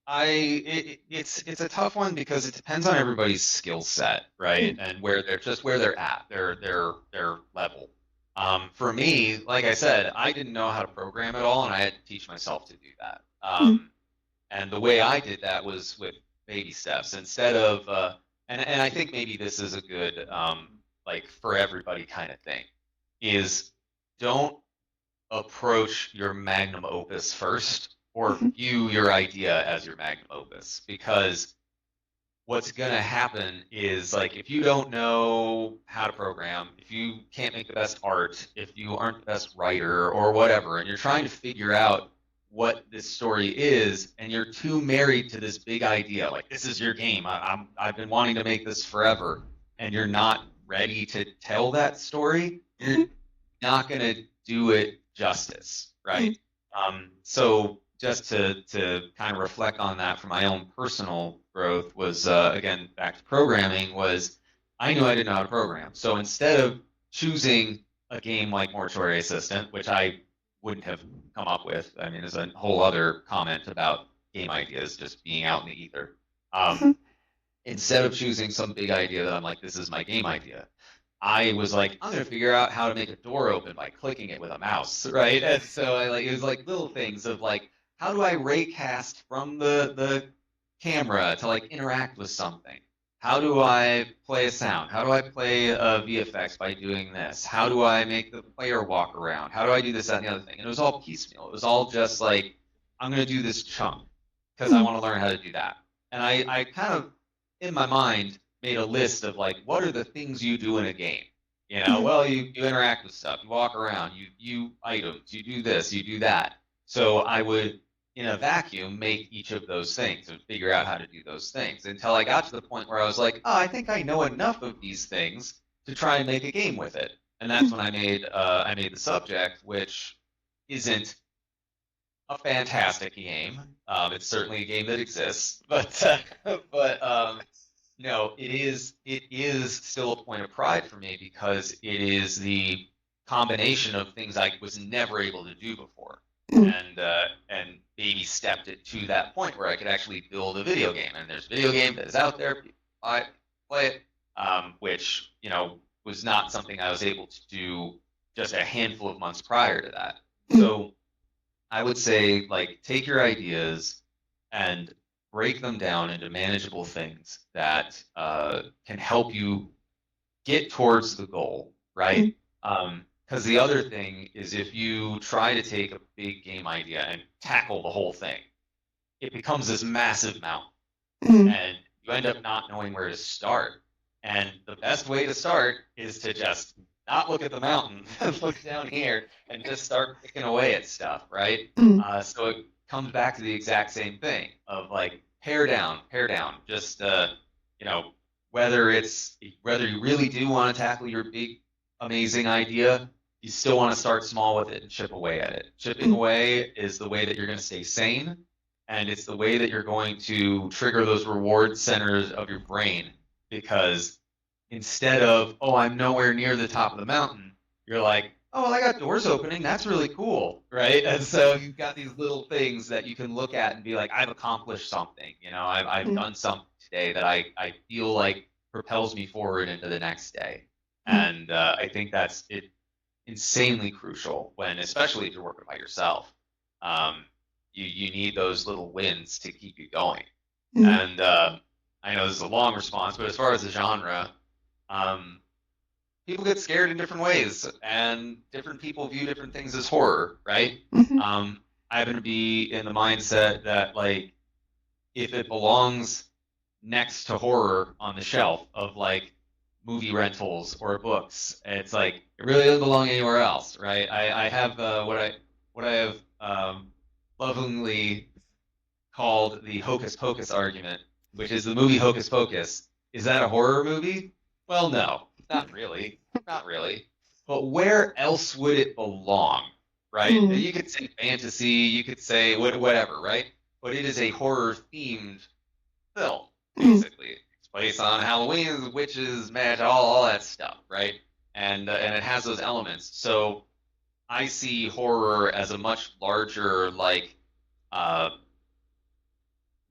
It's a tough one because it depends on everybody's skill set, right? And where they're at, their level. For me, like I said, I didn't know how to program at all, and I had to teach myself to do that. And the way I did that was with baby steps instead of, and I think maybe this is a good, like for everybody kind of thing, is don't approach your magnum opus first or view your idea as your magnum opus, because what's going to happen is like if you don't know how to program, if you can't make the best art, if you aren't the best writer or whatever, and you're trying to figure out what this story is, and you're too married to this big idea, like this is your game, I've been wanting to make this forever, and you're not ready to tell that story, you're not going to do it justice, right? So just to kind of reflect on that for my own personal growth was, again, back to programming, was I knew I didn't know how to program. So instead of choosing a game like Mortuary Assistant, which I wouldn't have come up with, I mean, there's a whole other comment about game ideas just being out in the ether. Instead of choosing some big idea that I'm like, this is my game idea, I was like, I'm gonna figure out how to make a door open by clicking it with a mouse, right? And so it was like little things of like, how do I raycast from the camera to like interact with something? How do I play a sound? How do I play a VFX by doing this? How do I make the player walk around? How do I do this, that, and the other thing? And it was all piecemeal. It was all just like, I'm gonna do this chunk because I want to learn how to do that. And I kind of, in my mind, made a list of like, what are the things you do in a game? Well, you interact with stuff, you walk around, you items, you do this, you do that. So I would, in a vacuum, make each of those things and figure out how to do those things until I got to the point where I was like, oh, I think I know enough of these things to try and make a game with it. And that's when I made the subject, which isn't a fantastic game. It's certainly a game that exists, but it is still a point of pride for me because it is the combination of things I was never able to do before, and baby stepped it to that point where I could actually build a video game. And there's a video game that is out there, people play it, which was not something I was able to do just a handful of months prior to that. So I would say, like, take your ideas and break them down into manageable things that can help you get towards the goal, right? Because the other thing is, if you try to take a big game idea and tackle the whole thing, it becomes this massive mountain, and you end up not knowing where to start. And the best way to start is to just not look at the mountain, look down here, and just start picking away at stuff, right? So it comes back to the exact same thing of, like, pare down. Just whether you really do want to tackle your big, amazing idea, you still want to start small with it and chip away at it. Chipping away is the way that you're going to stay sane, and it's the way that you're going to trigger those reward centers of your brain, because instead of, oh, I'm nowhere near the top of the mountain, you're like, oh, well, I got doors opening. That's really cool, right? And so you've got these little things that you can look at and be like, I've accomplished something. I've done something today that I feel like propels me forward into the next day. And I think that's insanely crucial when, especially if you're working by yourself. You need those little wins to keep you going. And I know this is a long response, but as far as the genre, people get scared in different ways, and different people view different things as horror, right? I happen to be in the mindset that, like, if it belongs next to horror on the shelf of, like, movie rentals or books, it's like it really doesn't belong anywhere else, right? I have what I have lovingly called the hocus pocus argument, which is the movie Hocus Pocus. Is that a horror movie? Well, no, not really. But where else would it belong, right? You could say fantasy, you could say whatever, right? But it is a horror-themed film, basically. It's based on Halloween, witches, magic, all that stuff, right? And it has those elements. So I see horror as a much larger, like,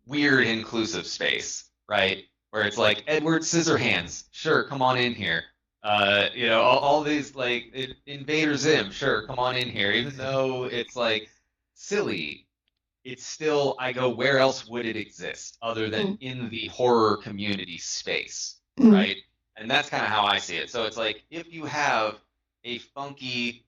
weird inclusive space, right? Where it's like, Edward Scissorhands, sure, come on in here. All these, like, Invader Zim, sure, come on in here. Even though it's, like, silly, it's still, I go, where else would it exist other than in the horror community space, right? And that's kind of how I see it. So it's like, if you have a funky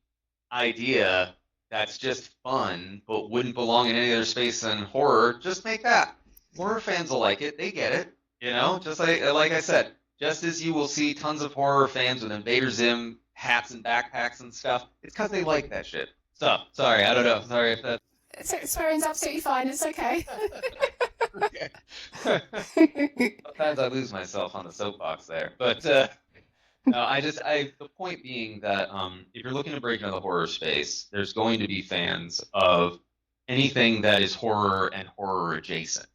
idea that's just fun but wouldn't belong in any other space than horror, just make that. Horror fans will like it. They get it. Just like I said, just as you will see tons of horror fans with Invader Zim hats and backpacks and stuff, it's because they like that shit. So, sorry, I don't know. Sorry if that... Swearing's absolutely fine. It's okay. Okay. Sometimes I lose myself on the soapbox there. But no, the point being that if you're looking to break into the horror space, there's going to be fans of anything that is horror and horror adjacent.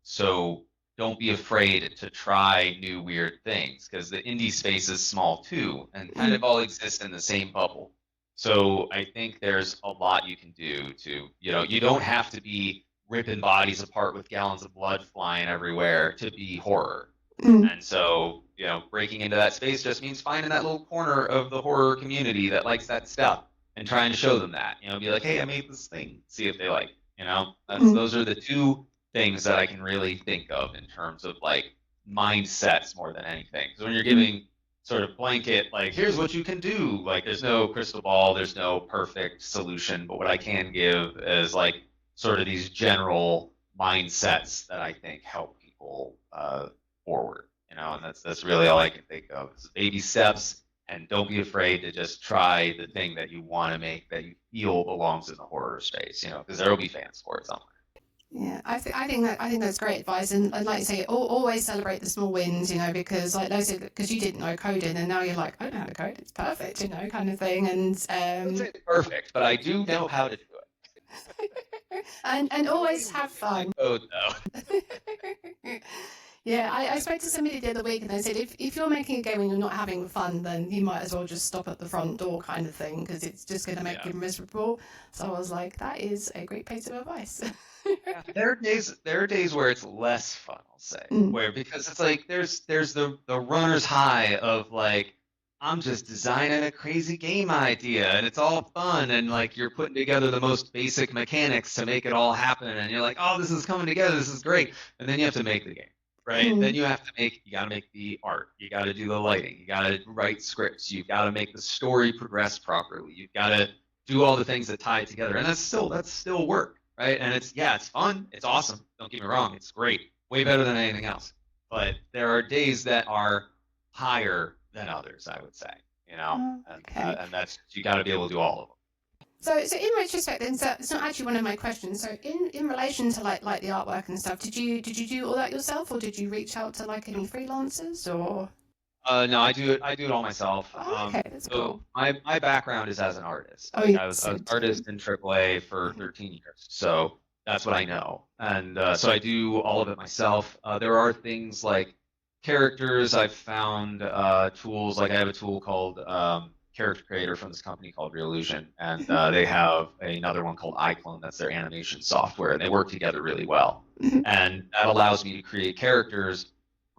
So don't be afraid to try new weird things, because the indie space is small too and kind of all exist in the same bubble. So I think there's a lot you can do to, you don't have to be ripping bodies apart with gallons of blood flying everywhere to be horror. And so, breaking into that space just means finding that little corner of the horror community that likes that stuff and trying to show them that, be like, hey, I made this thing, see if they like, those are the two things that I can really think of in terms of, like, mindsets more than anything. So when you're giving sort of blanket, like, here's what you can do, like, there's no crystal ball, there's no perfect solution, but what I can give is, like, sort of these general mindsets that I think help people forward, and that's really all I can think of. Is baby steps, and don't be afraid to just try the thing that you want to make that you feel belongs in the horror space, because there will be fans for it somewhere. Yeah, I think that's great advice, and like you say, always celebrate the small wins, because like those, because you didn't know coding, and now you're like, I know how to code, it's perfect, kind of thing, and I wouldn't say it's perfect, but I do know how to do it. and always have fun. Code though. Yeah, I spoke to somebody the other week, and they said if you're making a game and you're not having fun, then you might as well just stop at the front door, kind of thing, because it's just going to make you miserable. So I was like, that is a great piece of advice. Yeah, there are days where it's less fun, I'll say, where because it's like there's the runner's high of like I'm just designing a crazy game idea and it's all fun and like you're putting together the most basic mechanics to make it all happen and you're like, oh, this is coming together, this is great, and then you have to make the game, right? Then you gotta make the art, you gotta do the lighting, you gotta write scripts, you gotta make the story progress properly, you've gotta do all the things that tie it together, and that's still work. Right, and it's fun, it's awesome. Don't get me wrong, it's great, way better than anything else. But there are days that are higher than others, I would say. And that's you got to be able to do all of them. So in retrospect, then, so it's not actually one of my questions. So in relation to like the artwork and stuff, did you do all that yourself, or did you reach out to like any freelancers, or? No, I do it all myself. Okay, that's cool. My background is as an artist. Oh, I was an artist in AAA for 13 years, so that's what I know. And so I do all of it myself. There are things like characters. I've found tools. Like I have a tool called Character Creator from this company called Reallusion, and they have another one called iClone. That's their animation software, and they work together really well. And that allows me to create characters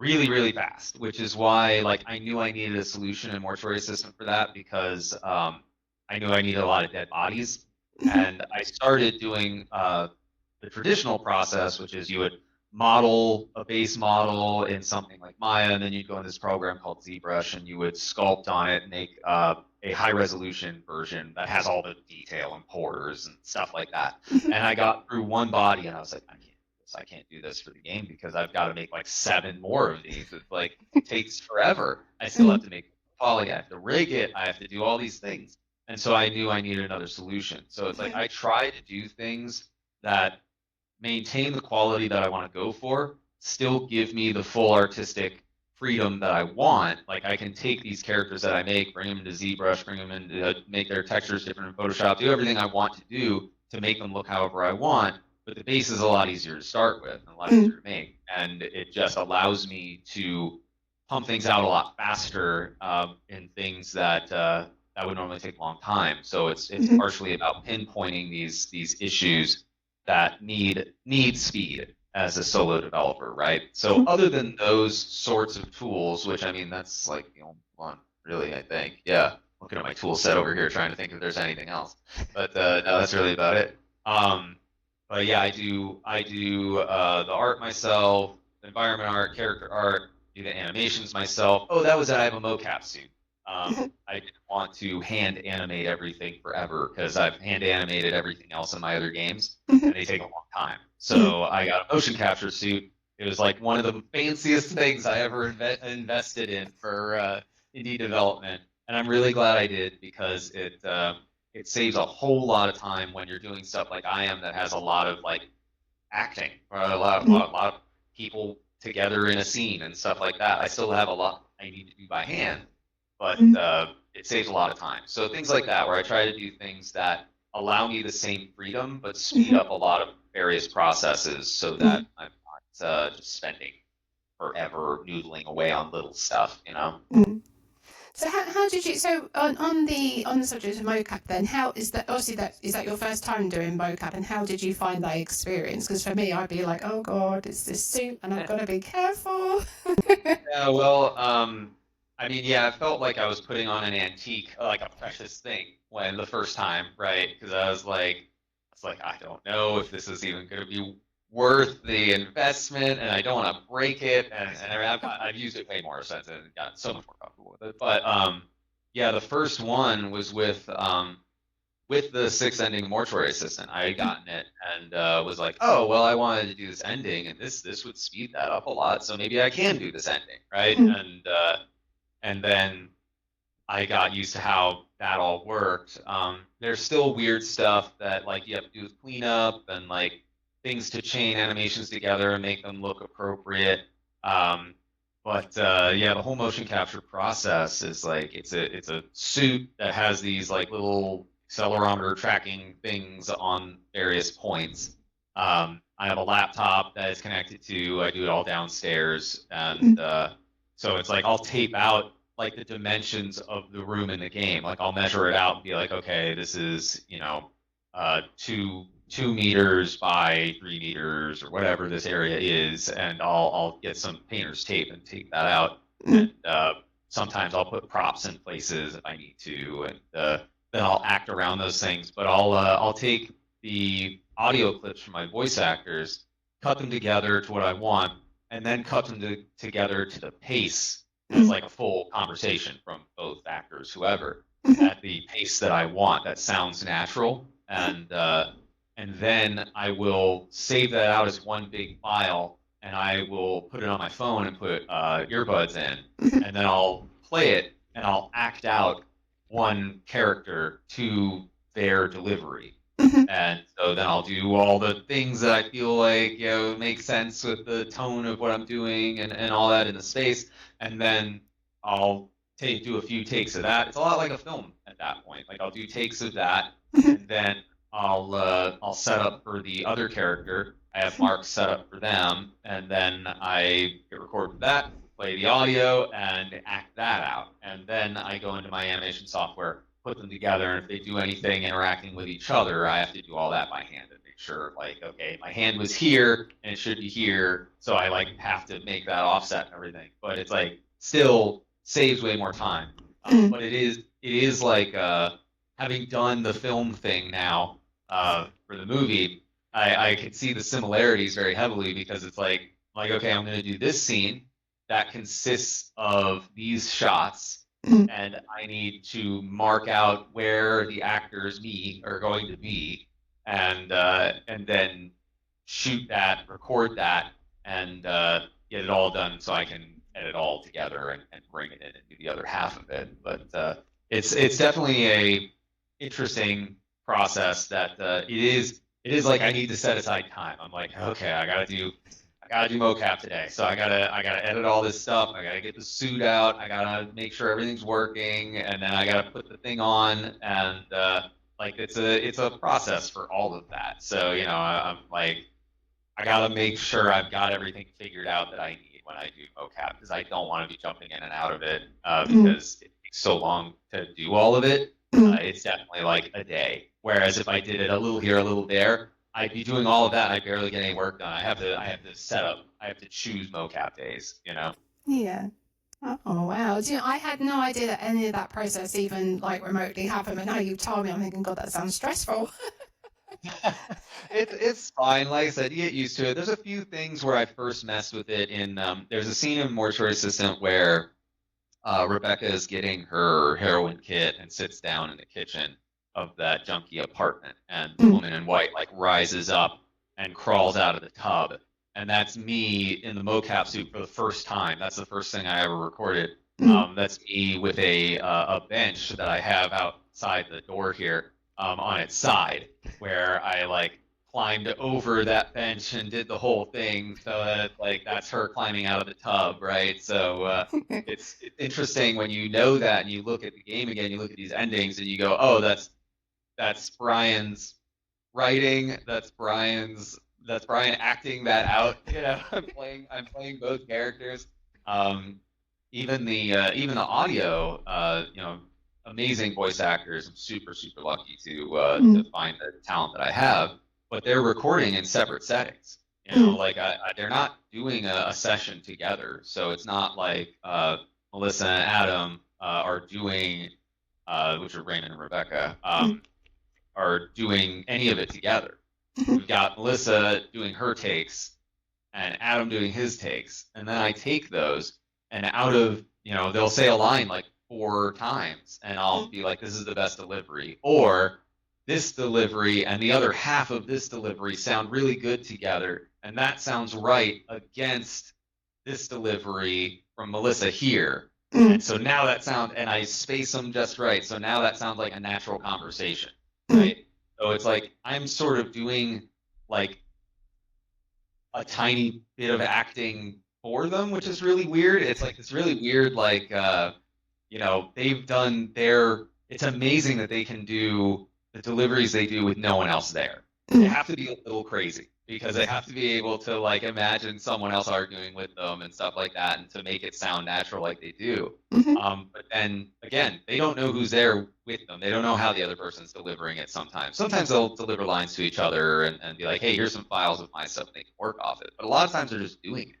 really, really fast, which is why like I knew I needed a solution in Mortuary Assistant for that because I knew I needed a lot of dead bodies. And I started doing the traditional process, which is you would model a base model in something like Maya, and then you'd go in this program called ZBrush, and you would sculpt on it and make a high resolution version that has all the detail and pores and stuff like that. And I got through one body, and I was like, I can't do this for the game because I've got to make like 7 more of these. It's like it takes forever. I still have to make poly, I have to rig it, I have to do all these things. And so I knew I needed another solution. So it's like I try to do things that maintain the quality that I want to go for, still give me the full artistic freedom that I want. Like I can take these characters that I make, bring them into ZBrush, bring them into make their textures different in Photoshop, do everything I want to do to make them look however I want. But the base is a lot easier to start with and a lot easier to make. And it just allows me to pump things out a lot faster in things that would normally take a long time. So it's partially about pinpointing these issues that need speed as a solo developer, right? So other than those sorts of tools, which I mean, that's like the only one really, I think. Yeah, looking at my tool set over here, trying to think if there's anything else. But no, that's really about it. But yeah, I do the art myself, environment art, character art, do the animations myself. Oh, that was it. I have a mocap suit. I didn't want to hand animate everything forever because I've hand animated everything else in my other games, and they take a long time. So I got a motion capture suit. It was like one of the fanciest things I ever invested in for indie development, and I'm really glad I did because it saves a whole lot of time when you're doing stuff like I am that has a lot of like acting or a lot of people together in a scene and stuff like that. I still have a lot I need to do by hand, but it saves a lot of time. So things like that where I try to do things that allow me the same freedom but speed up a lot of various processes so that I'm not just spending forever noodling away on little stuff, So how did you? So on the subject of mocap, then how is that? Obviously, is that your first time doing mocap, and how did you find that experience? Because for me, I'd be like, oh god, it's this suit, and I've got to be careful. Yeah, well, I mean, yeah, I felt like I was putting on an antique, like a precious thing, when the first time, right? Because I was like, I don't know if this is even going to be worth the investment, and I don't want to break it, and I've used it way more since and gotten so much more comfortable with it. But yeah, the first one was with the 6th ending Mortuary Assistant. I had gotten it and was like, oh well, I wanted to do this ending, and this would speed that up a lot, so maybe I can do this ending, right? And then I got used to how that all worked. There's still weird stuff that like you have to do with cleanup and like things to chain animations together and make them look appropriate. Um, but yeah, the whole motion capture process is like it's a suit that has these like little accelerometer tracking things on various points. I have a laptop that is connected to. I do it all downstairs, and so it's like I'll tape out like the dimensions of the room in the game. Like I'll measure it out and be like, okay, this is 2 meters by 3 meters or whatever this area is, and I'll get some painter's tape and take that out. And sometimes I'll put props in places if I need to, and then I'll act around those things. But I'll take the audio clips from my voice actors, cut them together to what I want, and then cut them together to the pace as like a full conversation from both actors, whoever, at the pace that I want that sounds natural, and then I will save that out as one big file, and I will put it on my phone and put earbuds in, and then I'll play it and I'll act out one character to their delivery. And so then I'll do all the things that I feel like make sense with the tone of what I'm doing and all that in the space, and then I'll do a few takes of that. It's a lot like a film at that point. Like I'll do takes of that, and then I'll set up for the other character. I have marks set up for them, and then I hit record with that, play the audio, and act that out. And then I go into my animation software, put them together, and if they do anything interacting with each other, I have to do all that by hand and make sure, like, okay, my hand was here and it should be here, so I like have to make that offset and everything. But it's like still saves way more time. But it is like having done the film thing now for the movie, I can see the similarities very heavily, because it's like okay, I'm going to do this scene that consists of these shots, and I need to mark out where the actors, me, are going to be, and then shoot that, record that, and get it all done so I can edit it all together and bring it in and do the other half of it. But it's definitely a interesting process that it is like I need to set aside time. I'm like, okay, I gotta do mocap today, so I gotta edit all this stuff. I gotta get the suit out. I gotta make sure everything's working, and then I gotta put the thing on, and like it's a process for all of that. So I'm like, I gotta make sure I've got everything figured out that I need when I do mocap, because I don't want to be jumping in and out of it because it takes so long to do all of it. It's definitely like a day. Whereas if I did it a little here, a little there, I'd be doing all of that and I'd barely get any work done. I have to set up. I have to choose mocap days. Yeah. Oh wow! I had no idea that any of that process even like remotely happened. But now you've told me, I'm thinking, God, that sounds stressful. It's fine. Like I said, you get used to it. There's a few things where I first messed with it. There's a scene in Mortuary Assistant where Rebecca is getting her heroin kit and sits down in the kitchen of that junky apartment, and the woman in white like rises up and crawls out of the tub, and that's me in the mocap suit for the first time. That's the first thing I ever recorded. That's me with a bench that I have outside the door here on its side, where I like climbed over that bench and did the whole thing, so that like that's her climbing out of the tub, right? So it's interesting when you know that and you look at the game again, you look at these endings and you go, oh, that's Brian's writing, that's Brian acting that out. I'm playing both characters. Even the audio, amazing voice actors. I'm super lucky to find the talent that I have, but they're recording in separate settings. Like they're not doing a session together, so it's not like Melissa and Adam are doing, which are Raymond and Rebecca, are doing any of it together. We've got Melissa doing her takes and Adam doing his takes, and then I take those, and out of they'll say a line like 4 times, and I'll be like, this is the best delivery, or this delivery and the other half of this delivery sound really good together, and that sounds right against this delivery from Melissa here. And so now that sound, and I space them just right. So now that sounds like a natural conversation, right? So it's like I'm sort of doing like a tiny bit of acting for them, which is really weird. It's like this really weird, like, they've done it's amazing that they can do the deliveries they do with no one else there. They have to be a little crazy because they have to be able to like imagine someone else arguing with them and stuff like that, and to make it sound natural like they do. But then again, they don't know who's there with them. They don't know how the other person's delivering it sometimes. Sometimes they'll deliver lines to each other and be like, hey, here's some files of my stuff, and they can work off it. But a lot of times they're just doing it.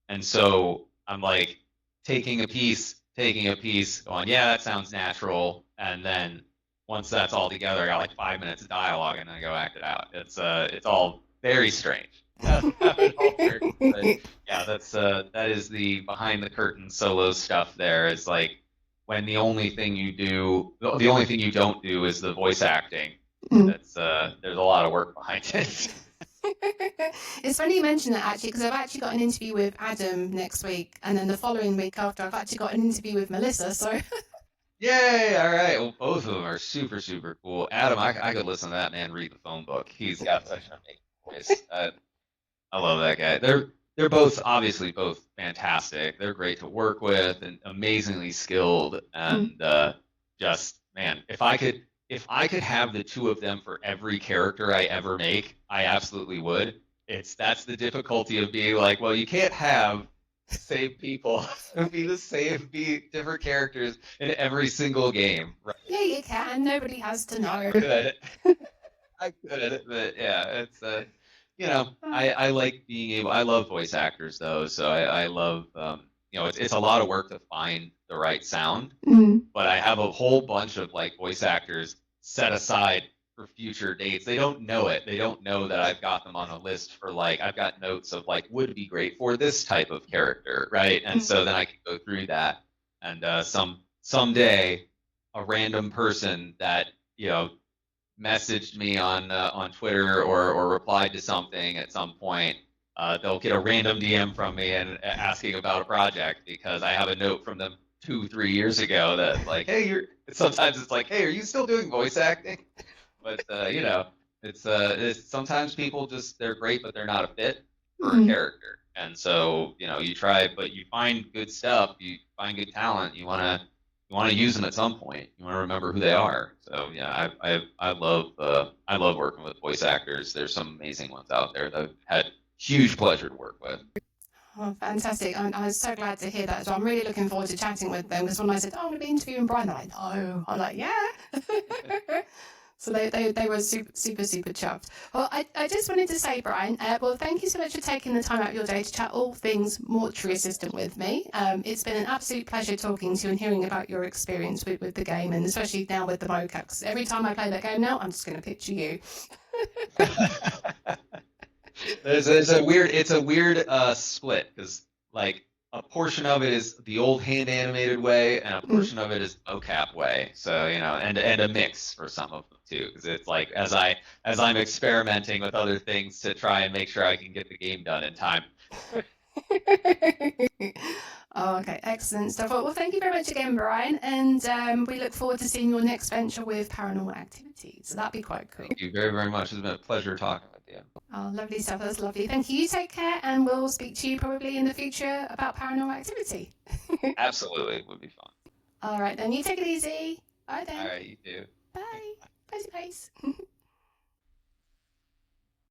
And so I'm like taking a piece, going, yeah, that sounds natural. And then once that's all together, I got like 5 minutes of dialogue, and then I go act it out. It's all very strange. But yeah, that is the behind the curtain solo stuff. There is like when the only thing you don't do is the voice acting. There's a lot of work behind it. It's funny you mention that, actually, because I've actually got an interview with Adam next week, and then the following week after, I've actually got an interview with Melissa. So Yay! All right. Well, both of them are super, super cool. Adam, I could listen to that man read the phone book. He's got such an amazing voice. I love that guy. They're both obviously both fantastic. They're great to work with and amazingly skilled. And just man, if I could have the two of them for every character I ever make, I absolutely would. That's the difficulty of being like, well, you can't have the same people be different characters in every single game, right? yeah, you can. Nobody has to know. I could, but yeah, it's I like being able. I love voice actors though, so I love it's a lot of work to find the right sound, but I have a whole bunch of like voice actors set aside for future dates. They don't know it. They don't know that I've got them on a list for like I've got notes of like would be great for this type of character, right? And so then I can go through that, and someday a random person that messaged me on Twitter or replied to something at some point, they'll get a random DM from me and asking about a project because I have a note from them 2-3 years ago that like, hey, sometimes it's like, hey, are you still doing voice acting? But it's sometimes people they're great, but they're not a fit for a character. And so you try, but you find good stuff, you find good talent, you want to use them at some point. You want to remember who they are. So yeah, I love working with voice actors. There's some amazing ones out there that I've had huge pleasure to work with. Oh, fantastic. I was so glad to hear that. So I'm really looking forward to chatting with them, because when I said, I'm going to be interviewing Brian, they're like, no. I'm like, yeah. So they were super, super, super chuffed. Well, I just wanted to say, Brian, well, thank you so much for taking the time out of your day to chat all things Mortuary Assistant with me. It's been an absolute pleasure talking to you and hearing about your experience with the game, and especially now with the mocap, because every time I play that game now, I'm just going to picture you. It's a weird split, because like a portion of it is the old hand animated way, and a portion of it is mocap way. So and a mix for some of them too, because it's like as I'm experimenting with other things to try and make sure I can get the game done in time. Oh, okay, excellent stuff. Well, thank you very much again, Brian, and we look forward to seeing your next venture with Paranormal Activity. So that'd be quite cool. Thank you very, very much. It's been a pleasure talking with you. Oh, lovely stuff. That's lovely. Thank you. You take care, and we'll speak to you probably in the future about Paranormal Activity. Absolutely, it would be fun. All right, then. You take it easy. Bye then. All right, you too. Bye. Bye. Bye.